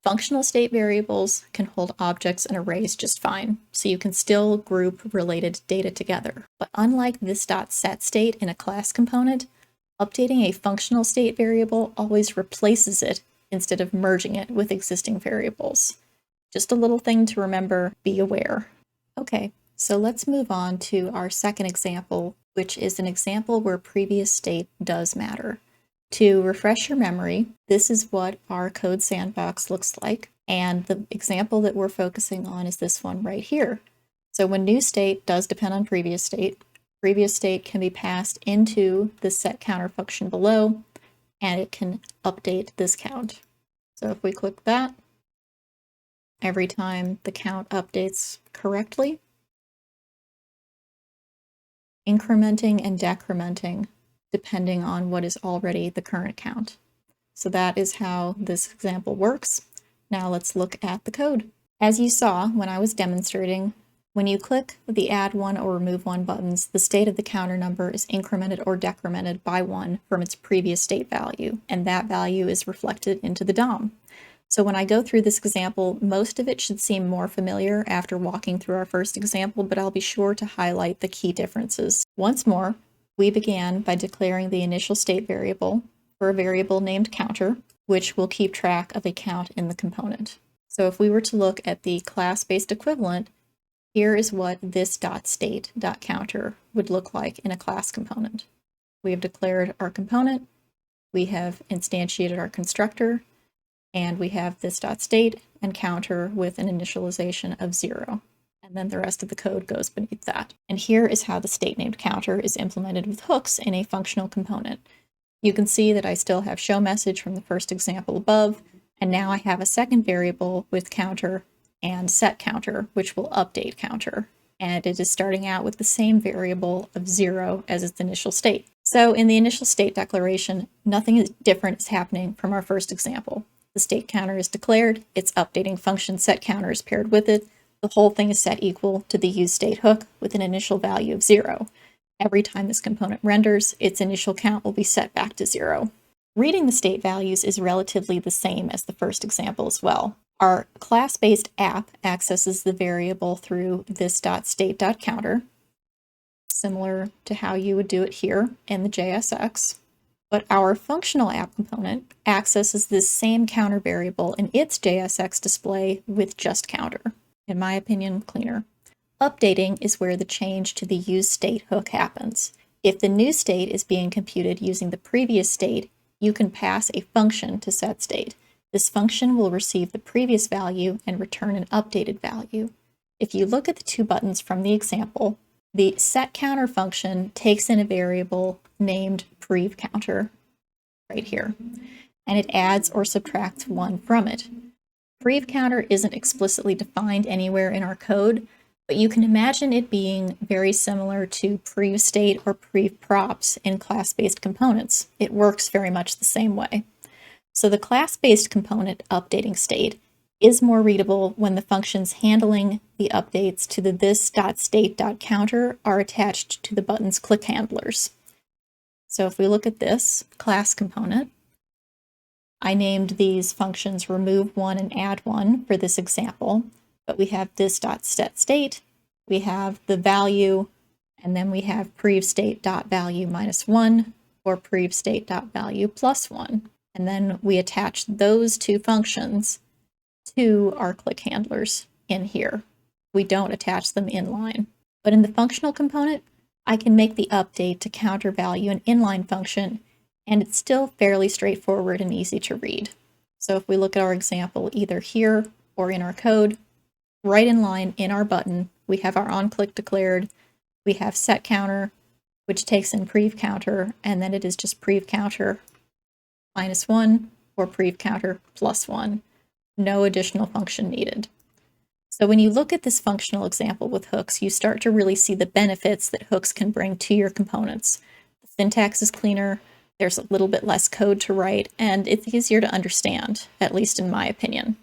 Functional state variables can hold objects and arrays just fine, so you can still group related data together. But unlike this.setState in a class component, updating a functional state variable always replaces it instead of merging it with existing variables. Just a little thing to remember, be aware. Okay, so let's move on to our second example, which is an example where previous state does matter. To refresh your memory, this is what our code sandbox looks like, and the example that we're focusing on is this one right here. So when new state does depend on previous state can be passed into the setCounter function below, and it can update this count. So if we click that, every time the count updates correctly, incrementing and decrementing depending on what is already the current count. So that is how this example works. Now let's look at the code. As you saw when I was demonstrating, when you click the add one or remove one buttons, the state of the counter number is incremented or decremented by 1 from its previous state value, and that value is reflected into the DOM. So when I go through this example, most of it should seem more familiar after walking through our first example, but I'll be sure to highlight the key differences. Once more, we began by declaring the initial state variable for a variable named counter, which will keep track of a count in the component. So if we were to look at the class-based equivalent, here is what this.state.counter would look like in a class component. We have declared our component, we have instantiated our constructor, and we have this.state and counter with an initialization of 0. And then the rest of the code goes beneath that. And here is how the state named counter is implemented with hooks in a functional component. You can see that I still have show message from the first example above, and now I have a second variable with counter and set counter, which will update counter. And it is starting out with the same variable of 0 as its initial state. So in the initial state declaration, nothing different is happening from our first example. The state counter is declared, its updating function set counter is paired with it. The whole thing is set equal to the useState hook with an initial value of 0. Every time this component renders, its initial count will be set back to 0. Reading the state values is relatively the same as the first example as well. Our class-based app accesses the variable through this.state.counter, similar to how you would do it here in the JSX. But our functional app component accesses this same counter variable in its JSX display with just counter. In my opinion, cleaner. Updating is where the change to the useState hook happens. If the new state is being computed using the previous state, you can pass a function to setState. This function will receive the previous value and return an updated value. If you look at the two buttons from the example, the setCounter function takes in a variable named prevCounter right here, and it adds or subtracts 1 from it. PrevCounter isn't explicitly defined anywhere in our code, but you can imagine it being very similar to prevState or prevProps in class-based components. It works very much the same way. So the class-based component updating state is more readable when the functions handling the updates to the this.state.counter are attached to the button's click handlers. So if we look at this class component, I named these functions remove1 and add1 for this example, but we have this.setState, we have the value, and then we have prevState.value -1 or prevState.value +1. And then we attach those two functions to our click handlers in here. We don't attach them inline. But in the functional component, I can make the update to counter value an inline function, and it's still fairly straightforward and easy to read. So if we look at our example either here or in our code, right in line in our button, we have our onClick declared, we have setCounter, which takes in prevCounter, and then it is just prevCounter -1 or prevCounter +1. No additional function needed. So when you look at this functional example with hooks, you start to really see the benefits that hooks can bring to your components. The syntax is cleaner, there's a little bit less code to write, and it's easier to understand, at least in my opinion.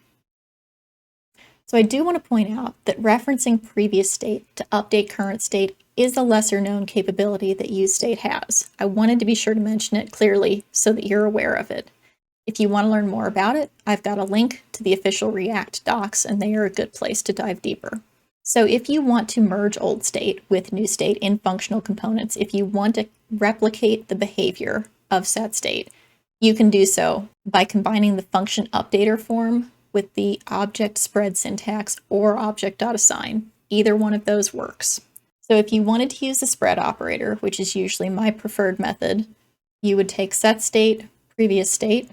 So I do want to point out that referencing previous state to update current state is a lesser known capability that useState has. I wanted to be sure to mention it clearly so that you're aware of it. If you want to learn more about it, I've got a link to the official React docs, and they are a good place to dive deeper. So if you want to merge old state with new state in functional components, if you want to replicate the behavior of setState, you can do so by combining the function updater form with the object spread syntax or object.assign. Either one of those works. So if you wanted to use the spread operator, which is usually my preferred method, you would take setState, previous state,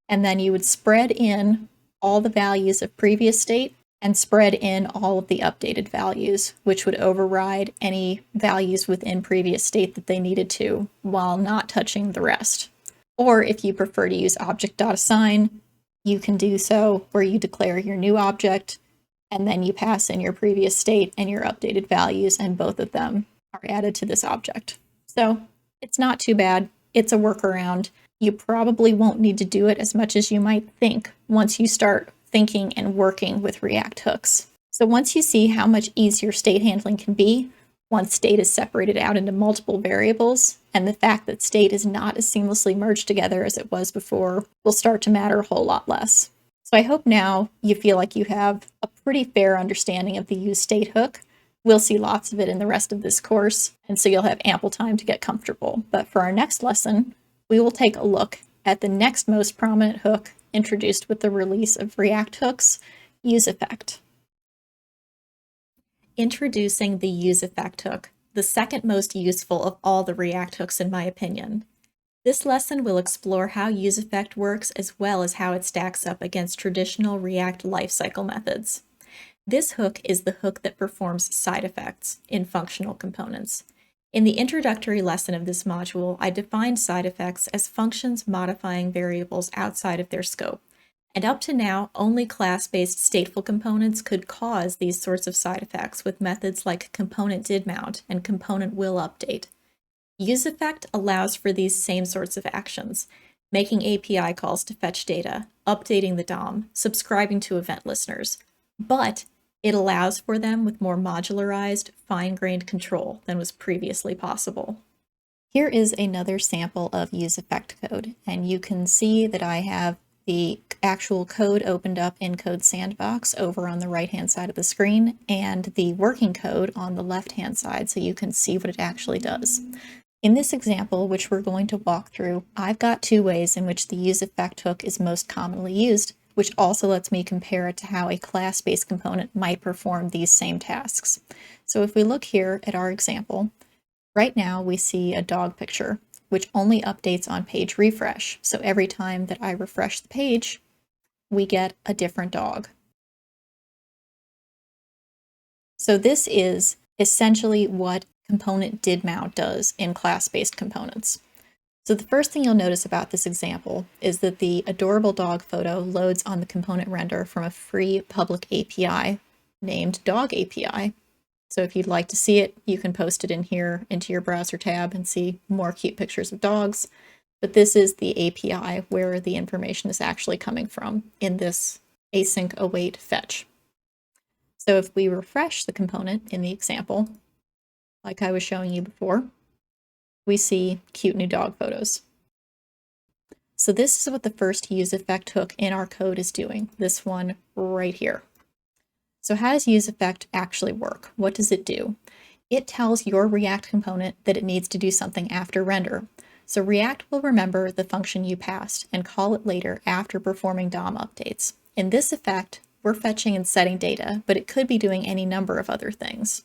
and then you would spread in all the values of previous state and spread in all of the updated values, which would override any values within previous state that they needed to, while not touching the rest. Or if you prefer to use object.assign, you can do so where you declare your new object, and then you pass in your previous state and your updated values, and both of them are added to this object. So it's not too bad. It's a workaround. You probably won't need to do it as much as you might think once you start thinking and working with React hooks. So once you see how much easier state handling can be, once state is separated out into multiple variables, and the fact that state is not as seamlessly merged together as it was before will start to matter a whole lot less. So I hope now you feel like you have a pretty fair understanding of the useState hook. We'll see lots of it in the rest of this course, and so you'll have ample time to get comfortable. But for our next lesson, we will take a look at the next most prominent hook introduced with the release of React hooks, useEffect. Introducing the useEffect hook, the second most useful of all the React hooks in my opinion. This lesson will explore how useEffect works as well as how it stacks up against traditional React lifecycle methods. This hook is the hook that performs side effects in functional components. In the introductory lesson of this module, I defined side effects as functions modifying variables outside of their scope. And up to now, only class-based stateful components could cause these sorts of side effects with methods like component did mount and component will update. useEffect allows for these same sorts of actions, making API calls to fetch data, updating the DOM, subscribing to event listeners, but it allows for them with more modularized, fine-grained control than was previously possible. Here is another sample of useEffect code, and you can see that I have the actual code opened up in Code Sandbox over on the right-hand side of the screen, and the working code on the left-hand side so you can see what it actually does. In this example, which we're going to walk through, I've got two ways in which the useEffect hook is most commonly used, which also lets me compare it to how a class-based component might perform these same tasks. So if we look here at our example, right now we see a dog picture, which only updates on page refresh. So every time that I refresh the page, we get a different dog. So this is essentially what component didMount does in class-based components. So the first thing you'll notice about this example is that the adorable dog photo loads on the component render from a free public API named Dog API. So if you'd like to see it, you can post it in here into your browser tab and see more cute pictures of dogs. But this is the API where the information is actually coming from in this async await fetch. So if we refresh the component in the example, like I was showing you before, we see cute new dog photos. So this is what the first useEffect hook in our code is doing, this one right here. So how does useEffect actually work? What does it do? It tells your React component that it needs to do something after render. So React will remember the function you passed and call it later after performing DOM updates. In this effect, we're fetching and setting data, but it could be doing any number of other things.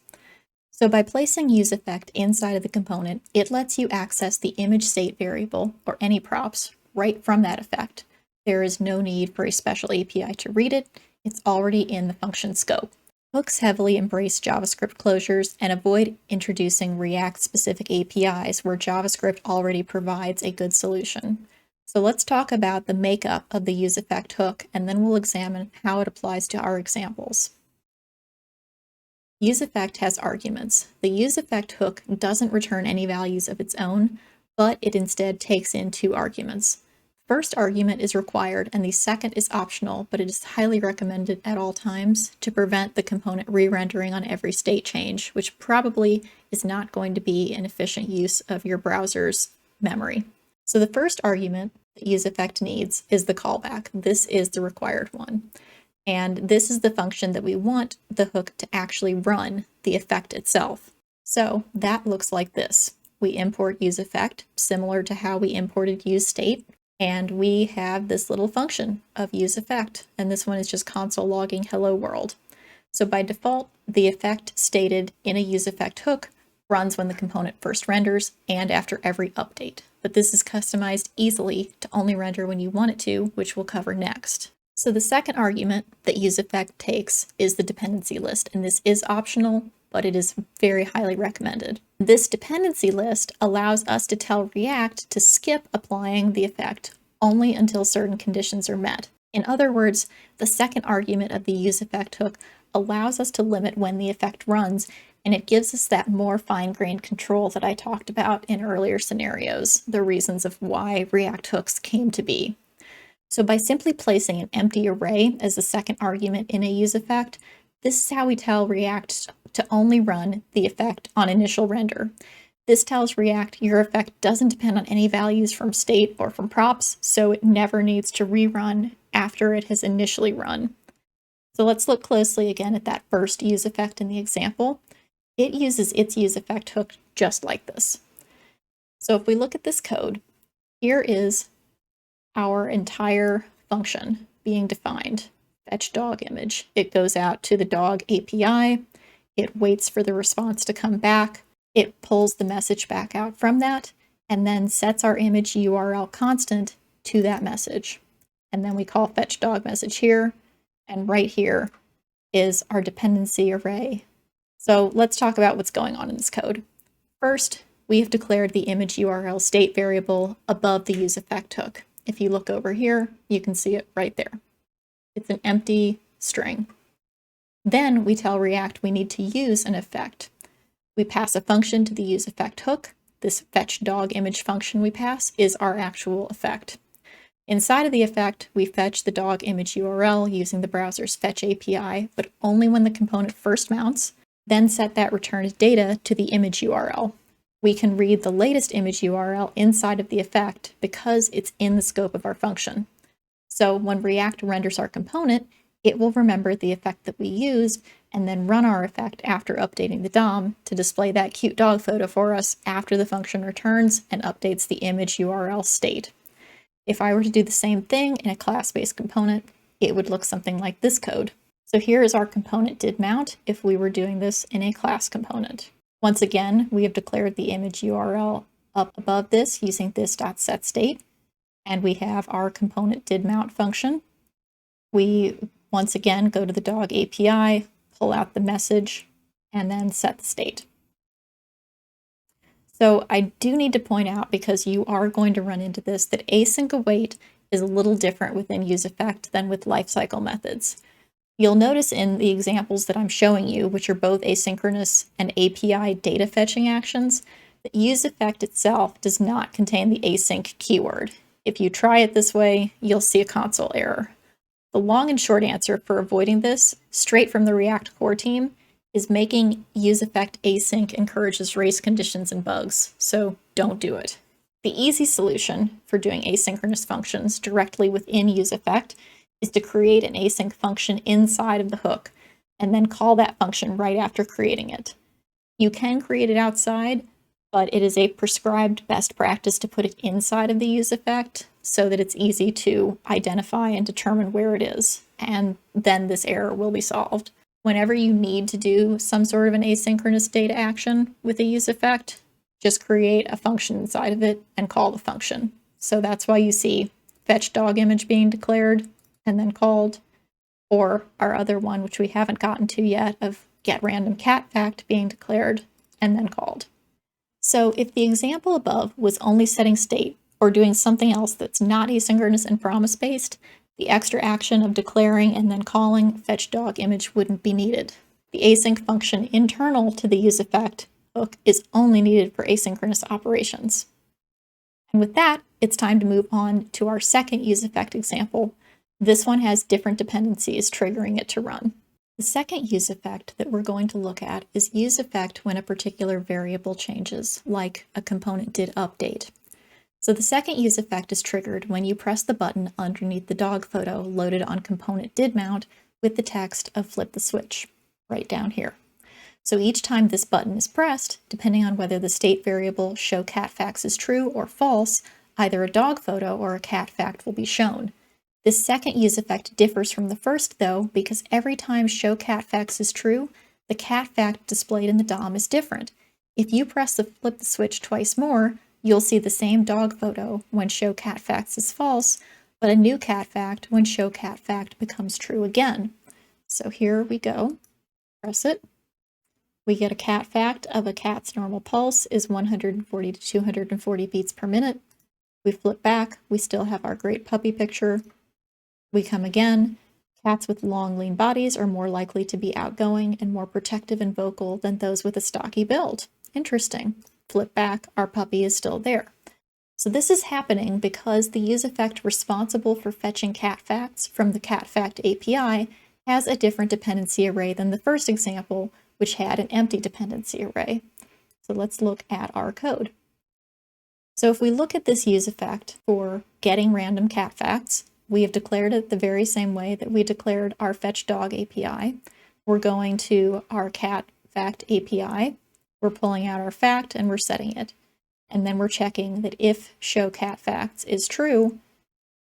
So by placing useEffect inside of the component, it lets you access the image state variable or any props right from that effect. There is no need for a special API to read it. It's already in the function scope. Hooks heavily embrace JavaScript closures and avoid introducing React-specific APIs where JavaScript already provides a good solution. So let's talk about the makeup of the useEffect hook, and then we'll examine how it applies to our examples. useEffect has arguments. The useEffect hook doesn't return any values of its own, but it instead takes in two arguments. First argument is required and the second is optional, but it is highly recommended at all times to prevent the component re-rendering on every state change, which probably is not going to be an efficient use of your browser's memory. So the first argument that useEffect needs is the callback. This is the required one. And this is the function that we want the hook to actually run the effect itself. So that looks like this. We import useEffect, similar to how we imported useState, and we have this little function of useEffect, and this one is just console logging hello world. So by default, the effect stated in a useEffect hook runs when the component first renders and after every update. But this is customized easily to only render when you want it to, which we'll cover next. So the second argument that useEffect takes is the dependency list, and this is optional, but it is very highly recommended. This dependency list allows us to tell React to skip applying the effect only until certain conditions are met. In other words, the second argument of the useEffect hook allows us to limit when the effect runs, and it gives us that more fine-grained control that I talked about in earlier scenarios, the reasons of why React hooks came to be. So by simply placing an empty array as the second argument in a useEffect, this is how we tell React to only run the effect on initial render. This tells React your effect doesn't depend on any values from state or from props, so it never needs to rerun after it has initially run. So let's look closely again at that first useEffect in the example. It uses its useEffect hook just like this. So if we look at this code, here is our entire function being defined. Fetch dog image. It goes out to the dog API. It waits for the response to come back. It pulls the message back out from that and then sets our image URL constant to that message. And then we call fetch dog message here. And right here is our dependency array. So let's talk about what's going on in this code. First, we have declared the image URL state variable above the useEffect hook. If you look over here, you can see it right there. It's an empty string. Then we tell React we need to use an effect. We pass a function to the useEffect hook. This fetch dog image function we pass is our actual effect. Inside of the effect, we fetch the dog image URL using the browser's fetch API, but only when the component first mounts, then set that returned data to the image URL. We can read the latest image URL inside of the effect because it's in the scope of our function. So when React renders our component, it will remember the effect that we used and then run our effect after updating the DOM to display that cute dog photo for us after the function returns and updates the image URL state. If I were to do the same thing in a class-based component, it would look something like this code. So here is our component didMount if we were doing this in a class component. Once again, we have declared the image URL up above this using this.setState, and we have our component didMount function. We once again go to the dog API, pull out the message, and then set the state. So I do need to point out, because you are going to run into this, that async await is a little different within useEffect than with lifecycle methods. You'll notice in the examples that I'm showing you, which are both asynchronous and API data fetching actions, that useEffect itself does not contain the async keyword. If you try it this way, you'll see a console error. The long and short answer for avoiding this, straight from the React core team, is making useEffect async encourages race conditions and bugs, so don't do it. The easy solution for doing asynchronous functions directly within useEffect is to create an async function inside of the hook, and then call that function right after creating it. You can create it outside, but it is a prescribed best practice to put it inside of the useEffect so that it's easy to identify and determine where it is, and then this error will be solved. Whenever you need to do some sort of an asynchronous data action with a useEffect, just create a function inside of it and call the function. So that's why you see fetch dog image being declared and then called, or our other one, which we haven't gotten to yet, of get random cat fact being declared and then called. So if the example above was only setting state or doing something else that's not asynchronous and promise-based, the extra action of declaring and then calling fetch dog image wouldn't be needed. The async function internal to the useEffect hook is only needed for asynchronous operations. And with that, it's time to move on to our second useEffect example. This one has different dependencies triggering it to run. The second useEffect that we're going to look at is useEffect when a particular variable changes, like a component did update. So the second useEffect is triggered when you press the button underneath the dog photo loaded on component didMount with the text of flip the switch, right down here. So each time this button is pressed, depending on whether the state variable show cat facts is true or false, either a dog photo or a cat fact will be shown. This second useEffect differs from the first, though, because every time show cat facts is true, the cat fact displayed in the DOM is different. If you press the flip the switch twice more, you'll see the same dog photo when show cat facts is false, but a new cat fact when show cat fact becomes true again. So here we go. Press it. We get a cat fact of a cat's normal pulse is 140 to 240 beats per minute. We flip back. We still have our great puppy picture. We come again. Cats with long, lean bodies are more likely to be outgoing and more protective and vocal than those with a stocky build. Interesting. Flip back, our puppy is still there. So this is happening because the useEffect responsible for fetching cat facts from the cat fact API has a different dependency array than the first example, which had an empty dependency array. So let's look at our code. So if we look at this useEffect for getting random cat facts, we have declared it the very same way that we declared our fetch dog API. We're going to our cat fact API. We're pulling out our fact and we're setting it. And then we're checking that if show cat facts is true,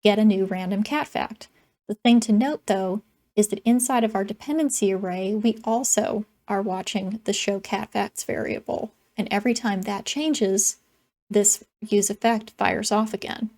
get a new random cat fact. The thing to note, though, is that inside of our dependency array, we also are watching the show cat facts variable. And every time that changes, this useEffect fires off again.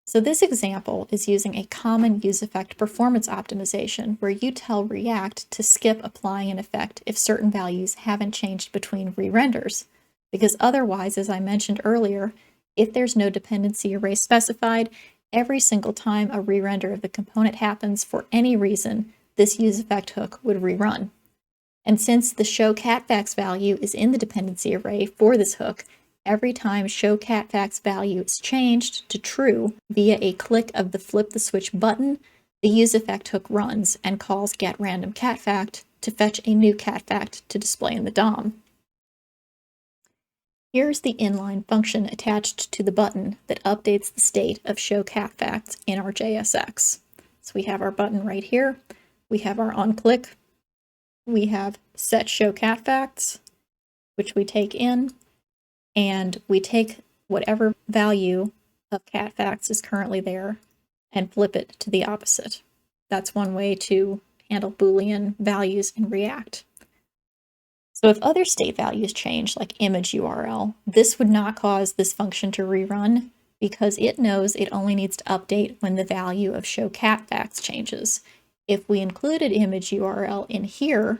So this example is using a common useEffect performance optimization where you tell React to skip applying an effect if certain values haven't changed between re-renders. Because otherwise, as I mentioned earlier, if there's no dependency array specified, every single time a re-render of the component happens for any reason, this useEffect hook would rerun. And since the show cat facts value is in the dependency array for this hook, every time show cat facts value is changed to true via a click of the flip the switch button, the useEffect hook runs and calls get random cat fact to fetch a new cat fact to display in the DOM. Here's the inline function attached to the button that updates the state of show cat facts in our JSX. So we have our button right here. We have our onClick. We have set show cat facts, which we take in. And we take whatever value of cat facts is currently there and flip it to the opposite. That's one way to handle Boolean values in React. So if other state values change, like image URL, this would not cause this function to rerun because it knows it only needs to update when the value of show cat facts changes. If we included image URL in here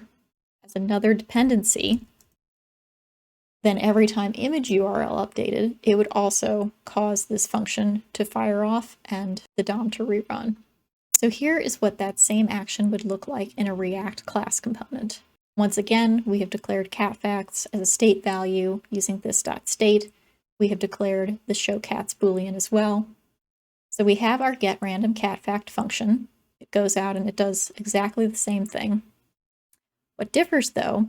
as another dependency, then every time image URL updated, it would also cause this function to fire off and the DOM to rerun. So here is what that same action would look like in a React class component. Once again, we have declared catfacts as a state value using this.state. We have declared the showCats Boolean as well. So we have our getRandomCatFact function. It goes out and it does exactly the same thing. What differs though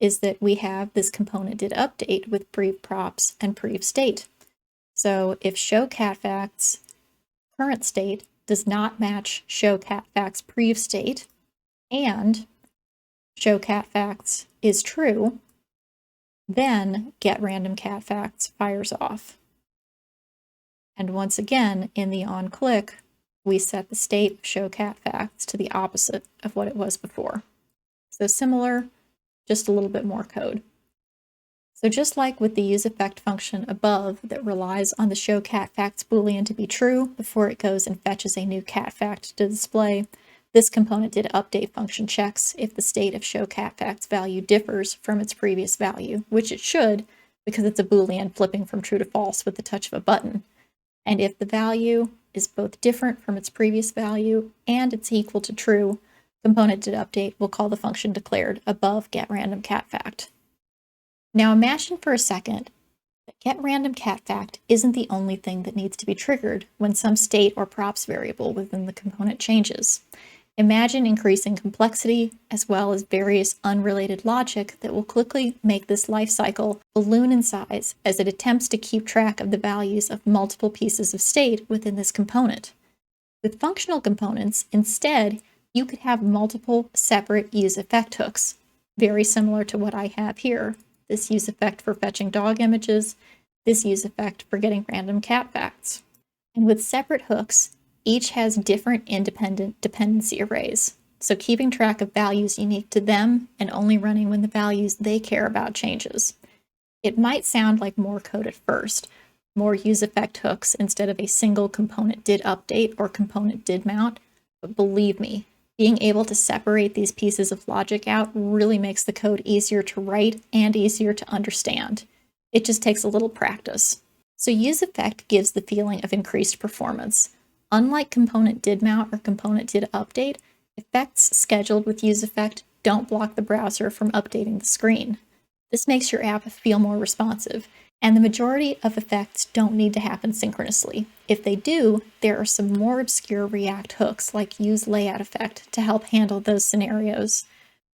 is that we have this component did update with prev props and prev state. So if showCatFacts current state does not match showCatFacts prev state and showCatFacts is true, then getRandomCatFacts fires off. And once again, in the onClick, we set the state of showCatFacts to the opposite of what it was before. So similar, just a little bit more code. So just like with the useEffect function above that relies on the showCatFacts Boolean to be true before it goes and fetches a new catfact to display, this component did update function checks if the state of showCatFacts value differs from its previous value, which it should because it's a Boolean flipping from true to false with the touch of a button. And if the value is both different from its previous value and it's equal to true, component did update will call the function declared above getRandomCatFact. Now imagine for a second that getRandomCatFact isn't the only thing that needs to be triggered when some state or props variable within the component changes. Imagine increasing complexity as well as various unrelated logic that will quickly make this lifecycle balloon in size as it attempts to keep track of the values of multiple pieces of state within this component. With functional components, instead, you could have multiple separate useEffect hooks, very similar to what I have here. This useEffect for fetching dog images, this useEffect for getting random cat facts. And with separate hooks, each has different independent dependency arrays, so keeping track of values unique to them and only running when the values they care about changes. It might sound like more code at first, more useEffect hooks instead of a single component did update or component did mount, but believe me, being able to separate these pieces of logic out really makes the code easier to write and easier to understand. It just takes a little practice. So useEffect gives the feeling of increased performance. Unlike component did mount or component did update, effects scheduled with useEffect don't block the browser from updating the screen. This makes your app feel more responsive, and the majority of effects don't need to happen synchronously. If they do, there are some more obscure React hooks like useLayoutEffect to help handle those scenarios.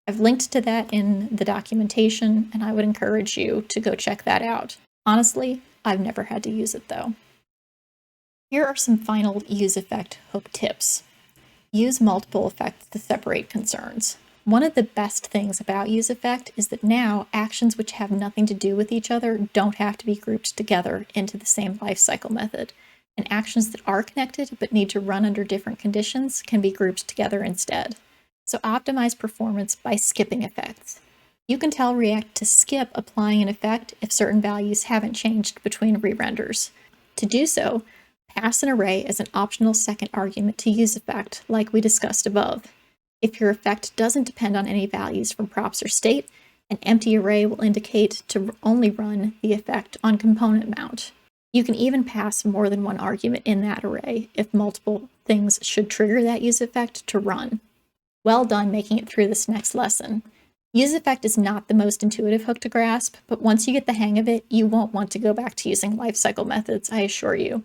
I've linked to that in the documentation, and I would encourage you to go check that out. Honestly, I've never had to use it though. Here are some final useEffect hook tips. Use multiple effects to separate concerns. One of the best things about useEffect is that now actions which have nothing to do with each other don't have to be grouped together into the same lifecycle method, and actions that are connected but need to run under different conditions can be grouped together instead. So optimize performance by skipping effects. You can tell React to skip applying an effect if certain values haven't changed between re-renders. To do so, pass an array as an optional second argument to useEffect, like we discussed above. If your effect doesn't depend on any values from props or state, an empty array will indicate to only run the effect on component mount. You can even pass more than one argument in that array if multiple things should trigger that useEffect to run. Well done making it through this next lesson. useEffect is not the most intuitive hook to grasp, but once you get the hang of it, you won't want to go back to using lifecycle methods, I assure you.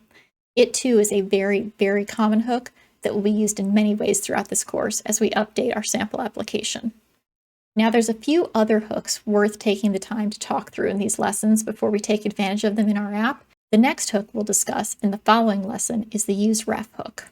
It too is a very, very common hook that will be used in many ways throughout this course as we update our sample application. Now there's a few other hooks worth taking the time to talk through in these lessons before we take advantage of them in our app. The next hook we'll discuss in the following lesson is the useRef hook.